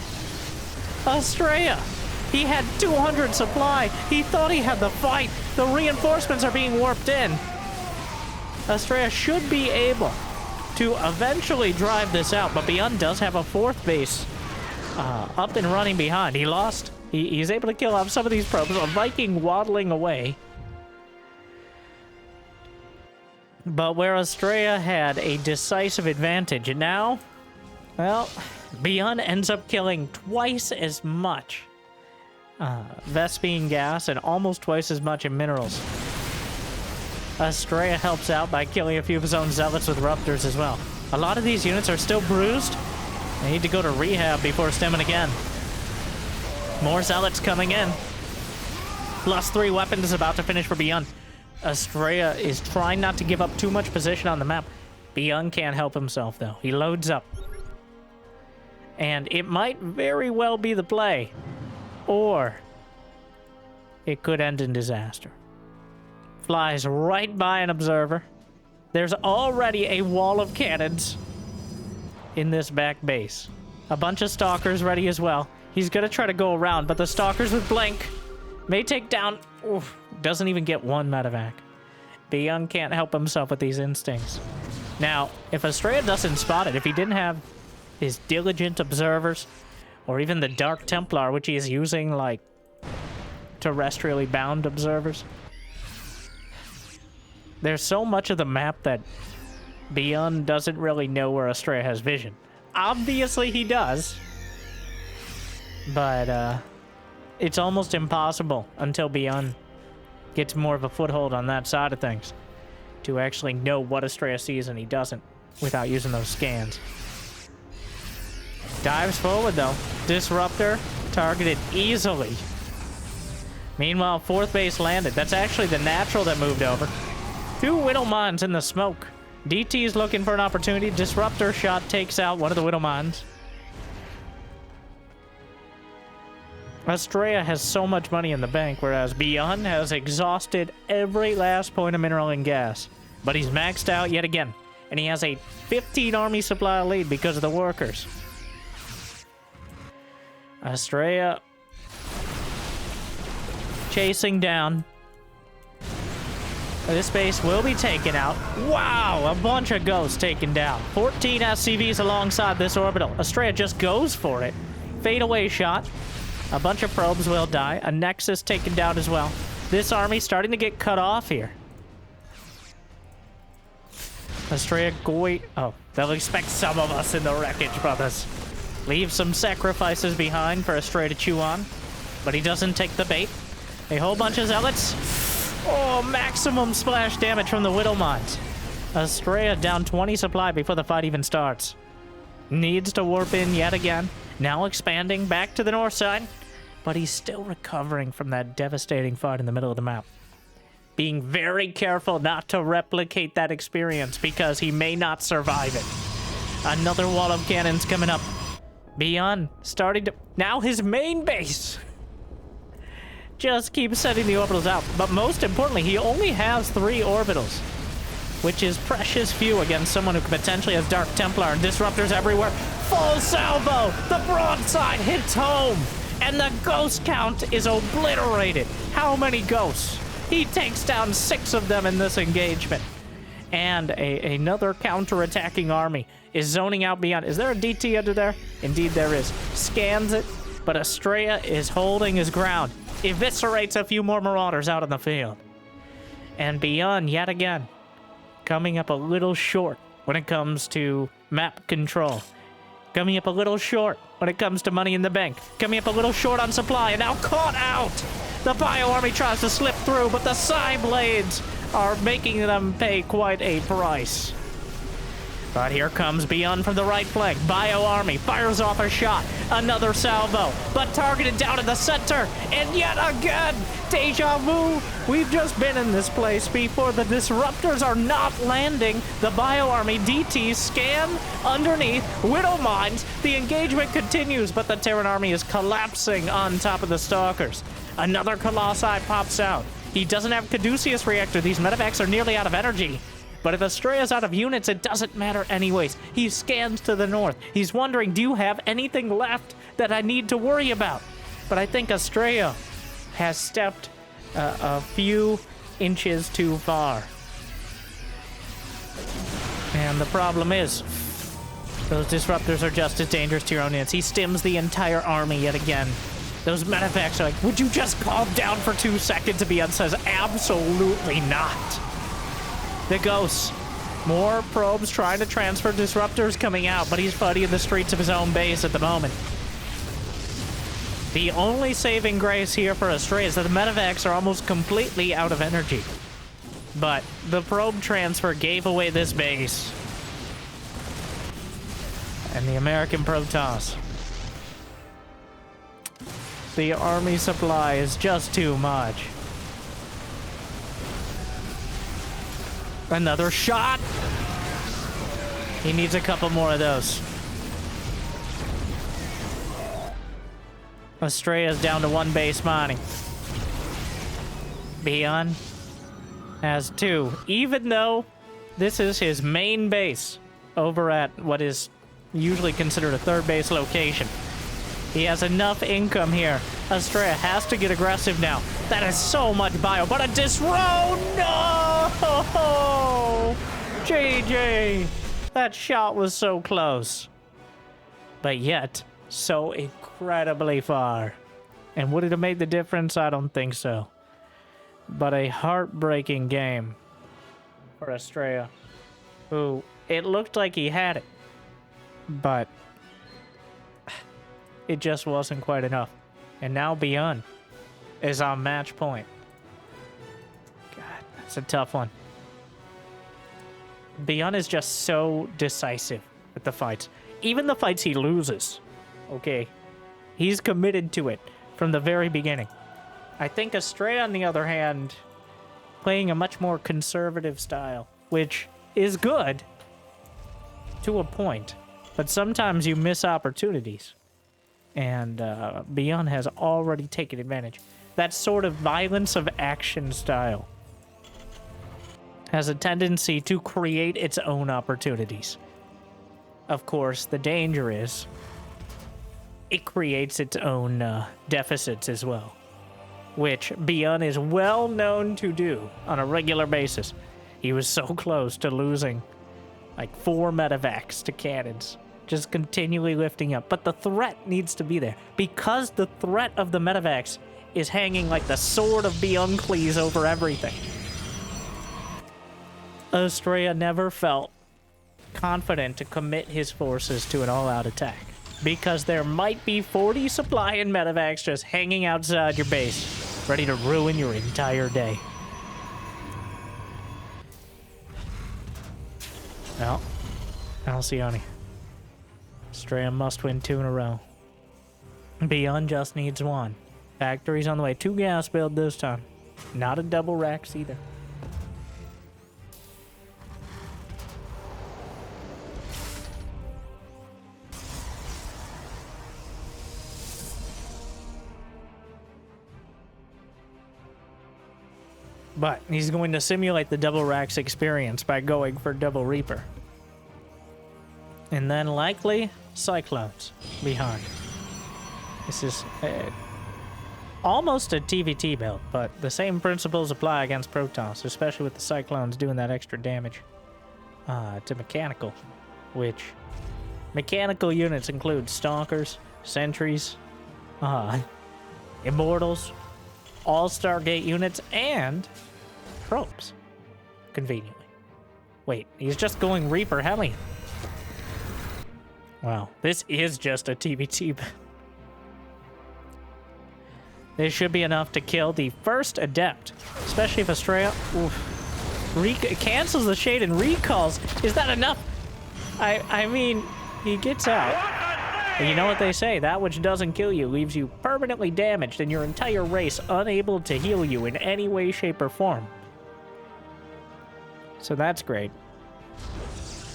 A: Astrea! He had 200 supply. He thought he had the fight. The reinforcements are being warped in. Astrea should be able to eventually drive this out, but ByuN does have a fourth base up and running behind. He lost. He's able to kill off some of these probes. A Viking waddling away. But where Astrea had a decisive advantage, and now, well, ByuN ends up killing twice as much Vespene gas and almost twice as much in minerals. Astrea helps out by killing a few of his own zealots with Ruptors as well. A lot of these units are still bruised. They need to go to rehab before stemming again. More zealots coming in. +3 weapons is about to finish for ByuN. Astrea is trying not to give up too much position on the map. ByuN can't help himself, though. He loads up. And it might very well be the play. Or it could end in disaster. Flies right by an observer. There's already a wall of cannons in this back base. A bunch of stalkers ready as well. He's gonna try to go around, but the stalkers with blink may take down... Oof, doesn't even get one medevac. ByuN can't help himself with these instincts. Now, if Astrea doesn't spot it, if he didn't have his diligent observers, or even the Dark Templar, which he is using like terrestrially bound observers, there's so much of the map that ByuN doesn't really know where Astrea has vision. Obviously he does, but it's almost impossible until ByuN gets more of a foothold on that side of things to actually know what Astrea sees, and he doesn't without using those scans. Dives forward though. Disruptor targeted easily. Meanwhile, fourth base landed. That's actually the natural that moved over. 2 Widow Mines in the smoke. DT is looking for an opportunity. Disruptor shot takes out one of the Widow Mines. Astrea has so much money in the bank, whereas ByuN has exhausted every last point of mineral and gas. But he's maxed out yet again, and he has a 15 army supply lead because of the workers. Astrea chasing down. This base will be taken out. Wow, a bunch of ghosts taken down. 14 SCVs alongside this orbital. Astrea just goes for it. Fadeaway shot. A bunch of probes will die. A Nexus taken down as well. This army starting to get cut off here. Astrea going... Oh, they'll expect some of us in the wreckage, brothers. Leave some sacrifices behind for Astrea to chew on. But he doesn't take the bait. A whole bunch of zealots. Oh, maximum splash damage from the Widow Mines. Astrea down 20 supply before the fight even starts. Needs to warp in yet again. Now expanding back to the north side. But he's still recovering from that devastating fight in the middle of the map. Being very careful not to replicate that experience because he may not survive it. Another wall of cannons coming up. ByuN starting to... Now his main base just keeps sending the orbitals out. But most importantly, he only has 3 orbitals, which is precious few against someone who potentially has Dark Templar and Disruptors everywhere. Full salvo! The broadside hits home! And the ghost count is obliterated. How many ghosts? He takes down 6 of them in this engagement. And another counter-attacking army is zoning out ByuN. Is there a DT under there? Indeed there is. Scans it, but Astrea is holding his ground. Eviscerates a few more Marauders out on the field. And ByuN, yet again, coming up a little short when it comes to map control. Coming up a little short when it comes to money in the bank. Coming up a little short on supply, and now caught out! The Bio Army tries to slip through, but the Psy Blades are making them pay quite a price. But here comes ByuN from the right flank. Bio Army fires off a shot. Another salvo, but targeted down in the center. And yet again, deja vu. We've just been in this place before. The disruptors are not landing. The Bio Army DTs scan underneath. Widow mines. The engagement continues, but the Terran army is collapsing on top of the Stalkers. Another Colossi pops out. He doesn't have Caduceus Reactor. These medevacs are nearly out of energy. But if Astrea's out of units, it doesn't matter anyways. He scans to the north. He's wondering, do you have anything left that I need to worry about? But I think Astrea has stepped a few inches too far. And the problem is, those disruptors are just as dangerous to your own units. He stims the entire army yet again. Those medevacs are like, would you just calm down for 2 seconds? ByuN says, absolutely not. The ghosts. More probes trying to transfer disruptors coming out, but he's fighting in the streets of his own base at the moment. The only saving grace here for Astrea is that the medevacs are almost completely out of energy. But the probe transfer gave away this base. And the American Protoss. The army supply is just too much. Another shot. He needs a couple more of those. Astrea's down to 1 base mining. ByuN has 2. Even though this is his main base over at what is usually considered a 3rd base location. He has enough income here. Astrea has to get aggressive now. That is so much bio, but a disrobe! No! JJ! That shot was so close. But yet, so incredibly far. And would it have made the difference? I don't think so. But a heartbreaking game for Astrea, who it looked like he had it, but it just wasn't quite enough. And now ByuN is on match point. God, that's a tough one. ByuN is just so decisive with the fights. Even the fights he loses, okay, he's committed to it from the very beginning. I think Astrea, on the other hand, playing a much more conservative style, which is good to a point, but sometimes you miss opportunities. And ByuN has already taken advantage. That sort of violence of action style has a tendency to create its own opportunities. Of course, the danger is it creates its own deficits as well, which ByuN is well known to do on a regular basis. He was so close to losing like 4 medevacs to cannons, just continually lifting up. But the threat needs to be there, because the threat of the medevacs is hanging like the sword of ByuNcles over everything. Astrea never felt confident to commit his forces to an all-out attack, because there might be 40 supply and medevacs just hanging outside your base, ready to ruin your entire day. Well, Alcione. Astrea must win 2 in a row. ByuN just needs 1. Factory's on the way. 2 gas build this time. Not a double racks either. But he's going to simulate the double racks experience by going for double Reaper. And then likely Cyclones behind. This is almost a TVT build, but the same principles apply against Protoss, especially with the Cyclones doing that extra damage to mechanical, which mechanical units include Stalkers, Sentries, Immortals, all Stargate units, and probes, conveniently. Wait, he's just going Reaper Hellion. Wow, this is just a TVT. This should be enough to kill the first Adept, especially if Astrea cancels the Shade and recalls. Is that enough? I mean, he gets out. And you know what they say, that which doesn't kill you leaves you permanently damaged and your entire race unable to heal you in any way, shape, or form. So that's great.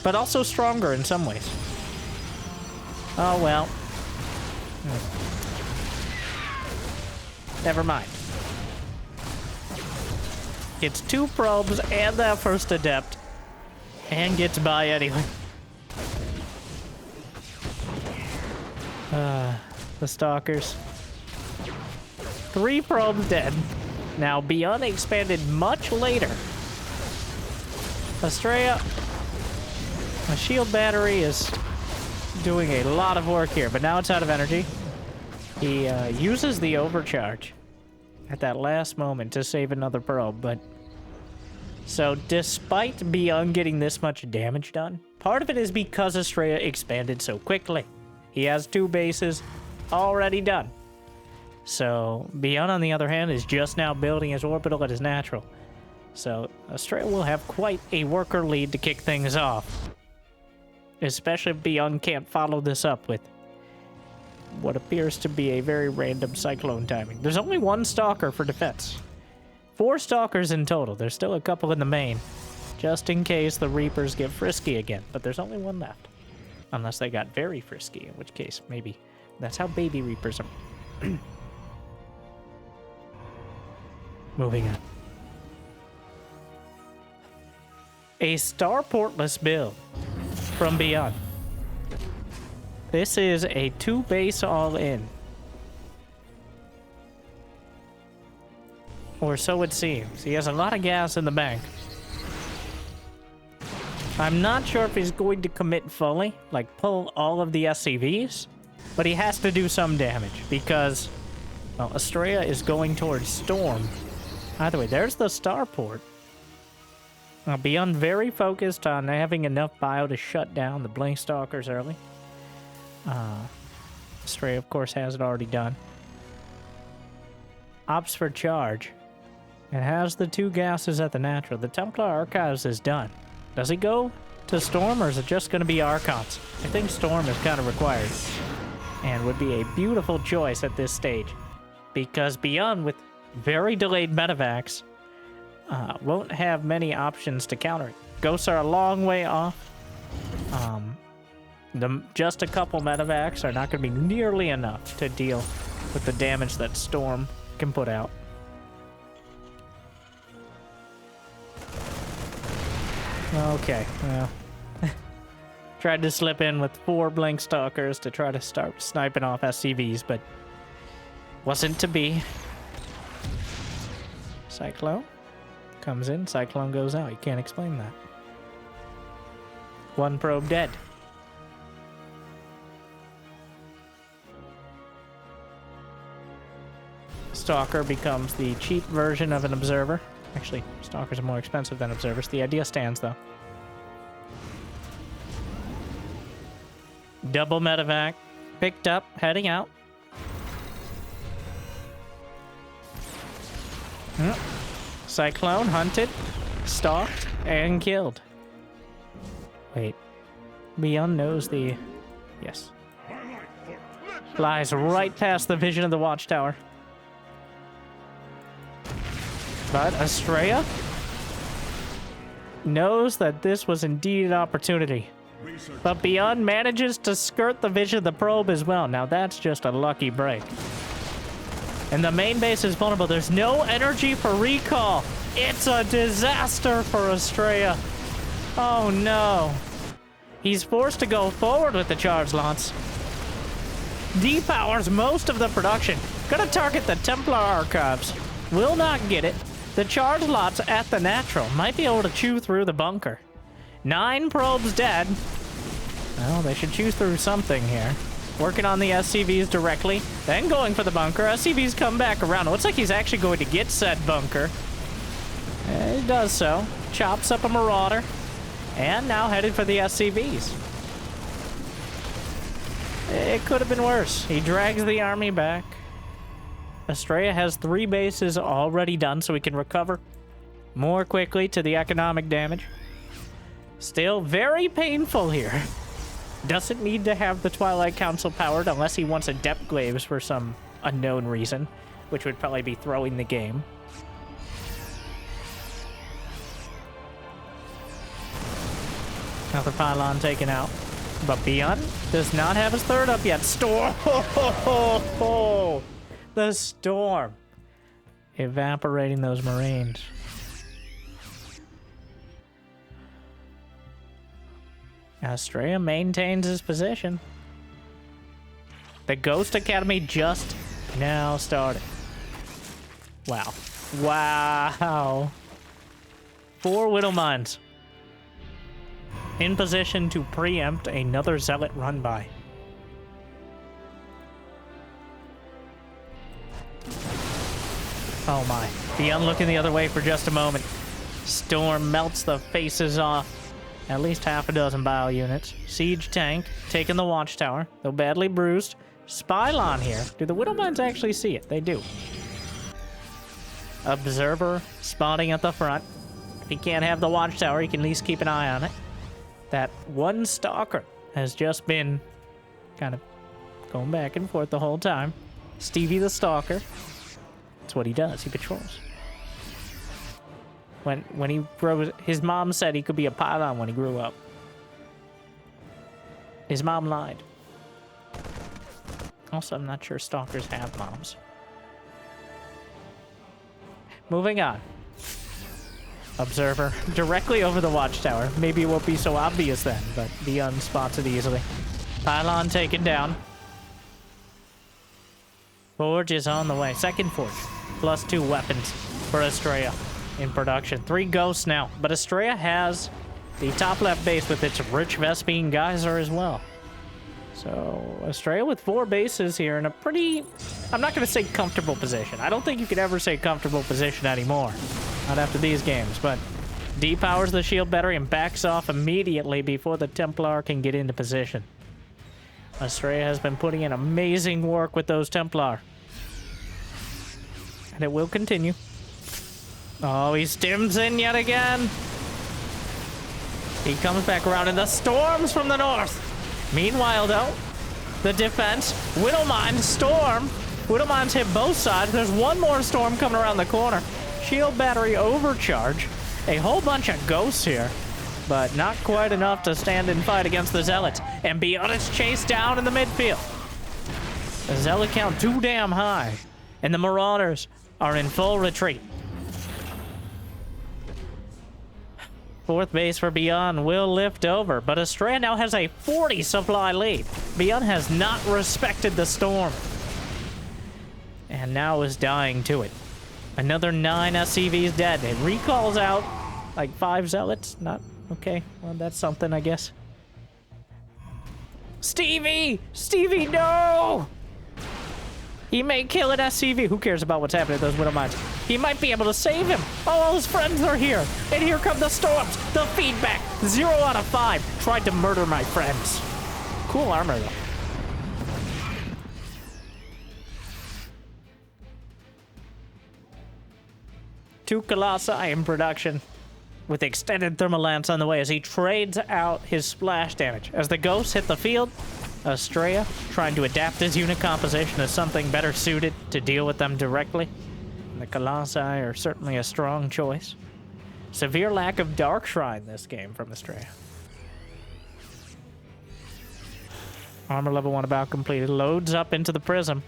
A: But also stronger in some ways. Oh, well. Never mind. Gets 2 probes and that first adept. And gets by anyway. The stalkers. 3 probes dead. Now, ByuN expanded much later. Astrea, a shield battery is doing a lot of work here, but now it's out of energy. He uses the overcharge at that last moment to save another probe, but... So, despite ByuN getting this much damage done, part of it is because Astrea expanded so quickly. He has 2 bases already done. So, ByuN, on the other hand, is just now building his orbital at his natural. So, Astrea will have quite a worker lead to kick things off. Especially if ByuN can't follow this up with what appears to be a very random cyclone timing. There's only 1 stalker for defense. 4 stalkers in total. There's still a couple in the main, just in case the Reapers get frisky again. But there's only 1 left. Unless they got very frisky, in which case, maybe that's how baby Reapers are. Moving on. A starportless build from ByuN. This is a 2 base all-in. Or so it seems. He has a lot of gas in the bank. I'm not sure if he's going to commit fully, like pull all of the SCVs, but he has to do some damage because, well, Astrea is going towards Storm. Either way, there's the starport. ByuN very focused on having enough bio to shut down the Blink Stalkers early. Astrea, of course, has it already done. Opts for charge. It has the 2 gases at the natural. The Templar Archives is done. Does he go to Storm, or is it just going to be Archons? I think Storm is kind of required. And would be a beautiful choice at this stage. Because ByuN, with very delayed medevacs, won't have many options to counter it. Ghosts are a long way off. Just a couple medevacs are not going to be nearly enough to deal with the damage that Storm can put out. Okay, well, tried to slip in with 4 Blink Stalkers to try to start sniping off SCVs, but wasn't to be. Cyclone comes in, Cyclone goes out. You can't explain that. 1 probe dead. Stalker becomes the cheap version of an Observer. Actually, Stalkers are more expensive than Observers. The idea stands, though. Double medevac. Picked up, heading out. Cyclone hunted, stalked, and killed. Wait. ByuN knows the... Yes. Flies right past the vision of the watchtower. But Astrea knows that this was indeed an opportunity. But ByuN manages to skirt the vision of the probe as well. Now that's just a lucky break. And the main base is vulnerable. There's no energy for recall. It's a disaster for Astrea. Oh no. He's forced to go forward with the charge launch. Depowers most of the production. Gonna target the Templar Archives. Will not get it. The charge lots at the natural might be able to chew through the bunker. 9 probes dead. Well, they should chew through something here. Working on the SCVs directly, then going for the bunker. SCVs come back around. It looks like he's actually going to get said bunker. He does so. Chops up a Marauder. And now headed for the SCVs. It could have been worse. He drags the army back. Astrea has 3 bases already done, so he can recover more quickly to the economic damage. Still very painful here. Doesn't need to have the Twilight Council powered unless he wants a Depth Glaves for some unknown reason, which would probably be throwing the game. Another pylon taken out. But ByuN does not have his third up yet. Storm! The storm. Evaporating those Marines. Astrea maintains his position. The Ghost Academy just now started. Wow. Wow. 4 Widow Mines. In position to preempt another Zealot run-by. Oh my. ByuN looking the other way for just a moment. Storm melts the faces off at least half a dozen bio units. Siege tank taking the watchtower, though badly bruised. Spylon here. Do the Widow Mines actually see it? They do. Observer spotting at the front. If he can't have the watchtower, he can at least keep an eye on it. That one stalker has just been kind of going back and forth the whole time. Stevie the Stalker. That's what he does. He patrols. When he grows, his mom said he could be a pylon when he grew up. His mom lied. Also, I'm not sure stalkers have moms. Moving on. Observer directly over the watchtower. Maybe it won't be so obvious then, but ByuN spots it easily. Pylon taken down. Forge is on the way. Second Forge. +2 weapons for Astrea in production. 3 ghosts now, but Astrea has the top left base with its rich Vespine geyser as well. So Astrea with 4 bases here in a pretty, I'm not going to say comfortable position. I don't think you could ever say comfortable position anymore. Not after these games, but depowers the shield battery and backs off immediately before the Templar can get into position. Astrea has been putting in amazing work with those Templar. And it will continue. Oh, he stims in yet again. He comes back around and the storms from the north. Meanwhile, though, the defense, Widow Mine, Storm. Widow Mines hit both sides. There's one more Storm coming around the corner. Shield battery overcharge. A whole bunch of ghosts here, but not quite enough to stand and fight against the Zealots. And ByuN is chased down in the midfield. The Zealot count too damn high, and the Marauders are in full retreat. 4th base for ByuN will lift over, but Astrea now has a 40 supply lead. ByuN has not respected the storm, and now is dying to it. Another 9 SCVs dead. It recalls out like 5 Zealots. Not okay. Well, that's something, I guess. Stevie! Stevie, no! He may kill an SCV. Who cares about what's happening to those Widow Mines? He might be able to save him. Oh, all his friends are here. And here come the storms. The feedback. 0 out of 5. Tried to murder my friends. Cool armor, though. Two Colossi in production, with extended thermal lance on the way as he trades out his splash damage. As the ghosts hit the field, Astrea trying to adapt his unit composition as something better suited to deal with them directly. And the Colossi are certainly a strong choice. Severe lack of Dark Shrine this game from Astrea. Armor level 1 about completed. Loads up into the Prism.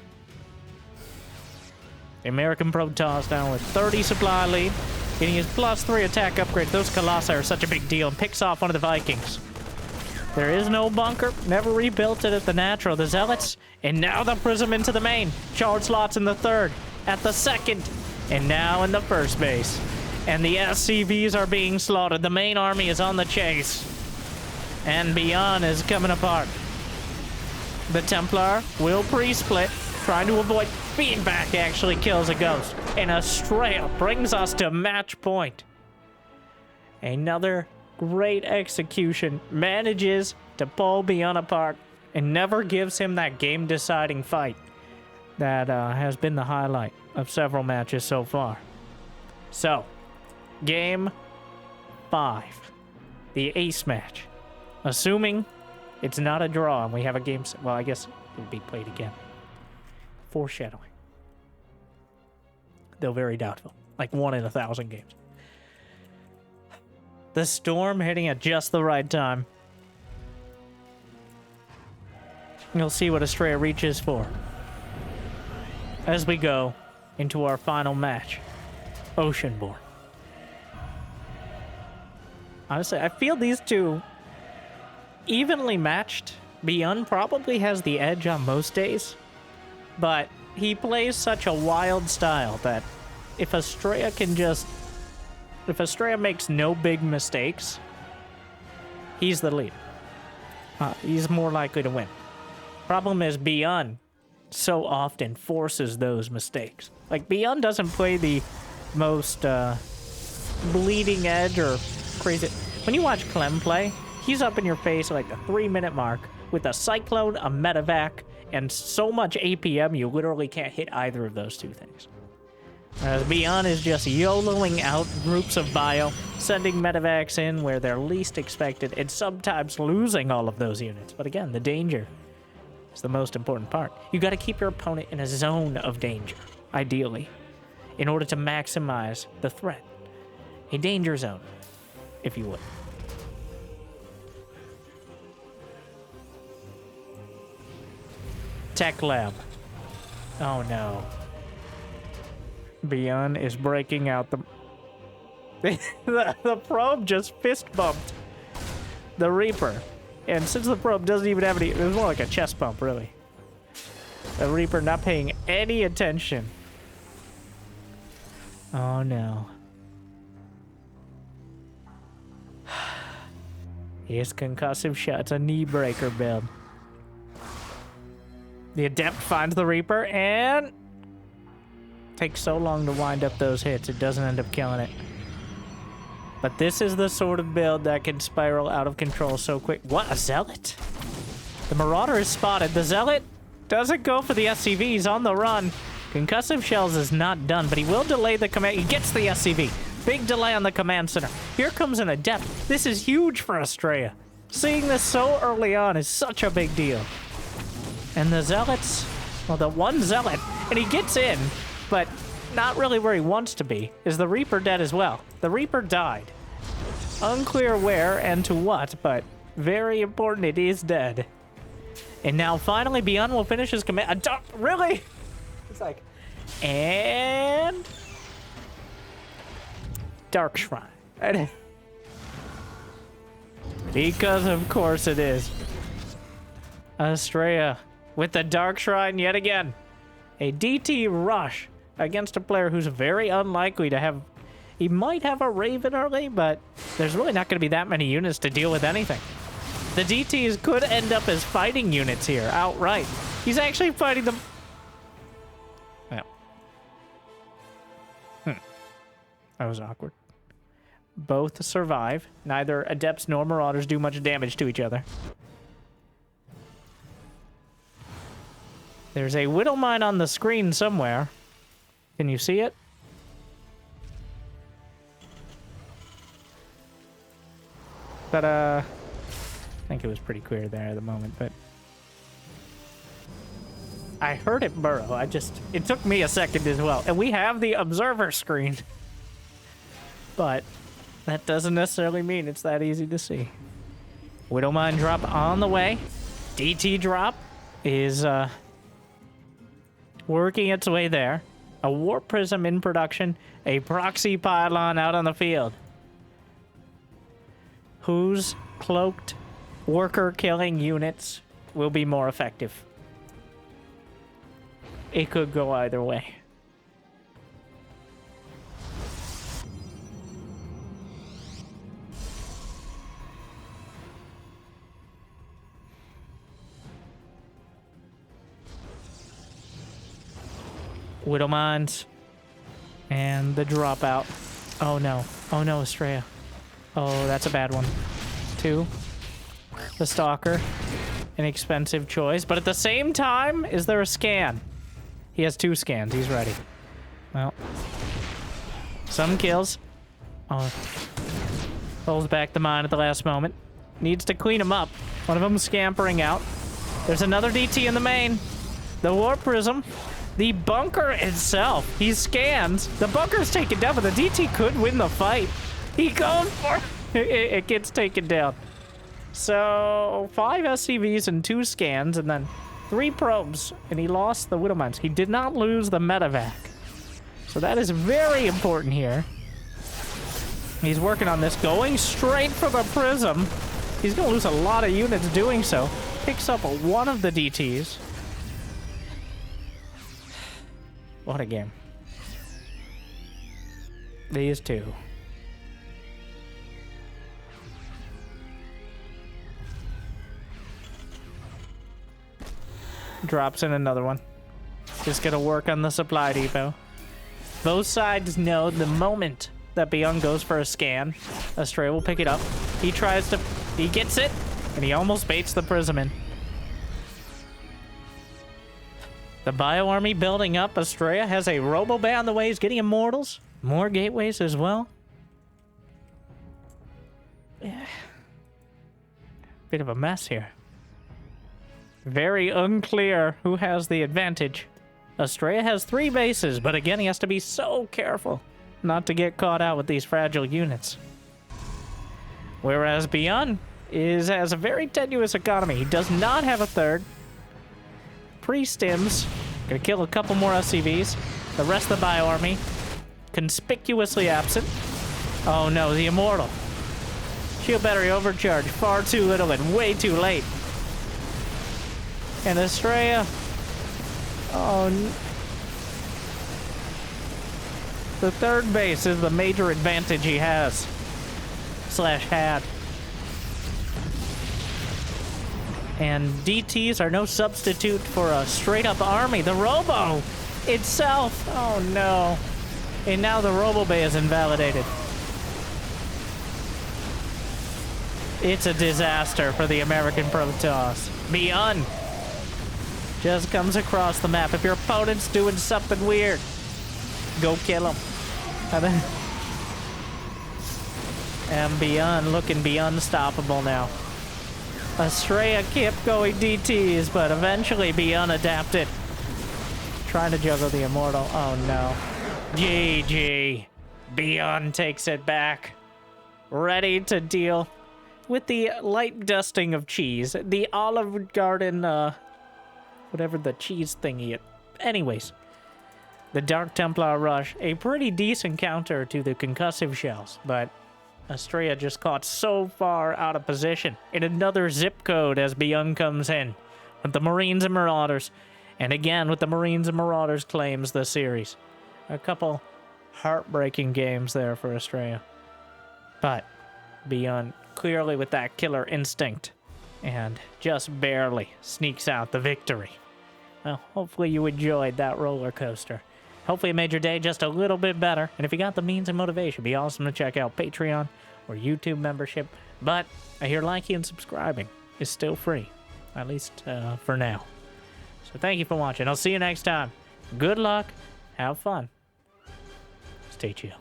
A: The American Protoss now with 30 supply lead, getting his +3 attack upgrade. Those Colossi are such a big deal, and picks off one of the Vikings. There is no bunker, never rebuilt it at the natural. The Zealots, and now the Prism into the main. Charge slots in the 3rd, at the 2nd, and now in the 1st base. And the SCVs are being slaughtered. The main army is on the chase. And ByuN is coming apart. The Templar will pre-split, trying to avoid feedback. Actually kills a ghost. And Astrea brings us to match point. Another great execution. Manages to pull ByuN apart and never gives him that game-deciding fight that has been the highlight of several matches so far. So, Game 5. the ace match. Assuming it's not a draw and we have a game... Well, I guess it would be played again. Foreshadowing. Though very doubtful. Like 1 in 1,000 games. The storm hitting at just the right time. You'll see what Astrea reaches for. As we go into our final match. Oceanborn. Honestly, I feel these two evenly matched. ByuN probably has the edge on most days. But he plays such a wild style that if Astrea can just... If Astrea makes no big mistakes, he's the lead. He's more likely to win. Problem is ByuN so often forces those mistakes. Like, ByuN doesn't play the most bleeding edge or crazy... When you watch Clem play, he's up in your face at like the 3-minute mark with a Cyclone, a Medevac, and so much APM you literally can't hit either of those two things. ByuN is just YOLOing out groups of bio, sending medevacs in where they're least expected, and sometimes losing all of those units. But again, the danger is the most important part. You got to keep your opponent in a zone of danger, ideally, in order to maximize the threat. A danger zone, if you would. Tech Lab. Oh no. ByuN is breaking out the... the probe just fist bumped the Reaper. And since the probe doesn't even have any... It was more like a chest bump, really. The Reaper not paying any attention. Oh, no. His concussive shot's a knee breaker build. The Adept finds the Reaper and... Takes so long to wind up those hits, it doesn't end up killing it. But this is the sort of build that can spiral out of control so quick. What? A Zealot? The Marauder is spotted. The Zealot doesn't go for the SCV. He's on the run. Concussive Shells is not done, but he will delay the command. He gets the SCV. Big delay on the command center. Here comes an Adept. This is huge for Astrea. Seeing this so early on is such a big deal. And the Zealots... Well, the one Zealot, and he gets in... But not really where he wants to be. Is the Reaper dead as well? The Reaper died. Unclear where and to what, but very important, it is dead. And now finally ByuN will finish his command. Really? It's like... And... Dark Shrine. Because of course it is. Astrea with the Dark Shrine yet again. A DT rush against a player who's very unlikely to have... He might have a Raven early, but there's really not going to be that many units to deal with anything. The DTs could end up as fighting units here, outright. He's actually fighting them... Well. That was awkward. Both survive. Neither Adepts nor Marauders do much damage to each other. There's a Widow Mine on the screen somewhere. Can you see it? But, I think it was pretty clear there at the moment, but... I heard it burrow. It took me a second as well. And we have the observer screen. But that doesn't necessarily mean it's that easy to see. Widow Mine drop on the way. DT drop is, working its way there. A Warp Prism in production. A Proxy Pylon out on the field. Whose cloaked worker-killing units will be more effective? It could go either way. Widow Mines. And the dropout. Oh no. Oh no, Astrea. Oh, that's a bad one. 2. The Stalker. An expensive choice. But at the same time, is there a scan? He has 2 scans. He's ready. Well. Some kills. Oh. Pulls back the mine at the last moment. Needs to clean him up. One of them scampering out. There's another DT in the main. The Warp Prism. The bunker itself. He scans. The bunker's taken down, but the DT could win the fight. He goes for it. It gets taken down. So 5 SCVs and 2 scans, and then 3 probes, and he lost the Widowmines. He did not lose the medevac. So that is very important here. He's working on this, going straight for the Prism. He's going to lose a lot of units doing so. Picks up one of the DTs. What a game. These two. Drops in another one. Just gonna work on the supply depot. Both sides know the moment that ByuN goes for a scan, Astrea will pick it up. He tries to... He gets it, and he almost baits the Prism in. The Bio Army building up. Astrea has a Robo Bay on the way. He's getting Immortals. More gateways as well. Yeah. Bit of a mess here. Very unclear who has the advantage. Astrea has 3 bases, but again, he has to be so careful not to get caught out with these fragile units. Whereas ByuN has a very tenuous economy. He does not have a third. Pre-stims. Gonna kill a couple more SCVs. The rest of the Bio Army conspicuously absent. Oh no, the Immortal. Shield battery overcharge. Far too little and way too late. And Astrea, oh, the third base is the major advantage he has, slash had. And DTs are no substitute for a straight-up army. The Robo itself, oh no. And now the Robo Bay is invalidated. It's a disaster for the American Protoss. ByuN just comes across the map. If your opponent's doing something weird, go kill him. And ByuN looking unstoppable now. Astrea kept going DTs, but eventually ByuN adapted. Trying to juggle the Immortal. Oh no. GG. ByuN takes it back. Ready to deal with the light dusting of cheese. The Olive Garden, whatever the cheese thingy is. Anyways, the Dark Templar rush, a pretty decent counter to the concussive shells, but Astrea just caught so far out of position in another zip code as ByuN comes in with the Marines and Marauders, and again with the Marines and Marauders claims the series. A couple heartbreaking games there for Astrea, but ByuN clearly with that killer instinct and just barely sneaks out the victory. Well, hopefully you enjoyed that roller coaster. Hopefully it made your day just a little bit better. And if you got the means and motivation, it'd be awesome to check out Patreon or YouTube membership. But I hear liking and subscribing is still free, at least for now. So thank you for watching. I'll see you next time. Good luck. Have fun. Stay chill.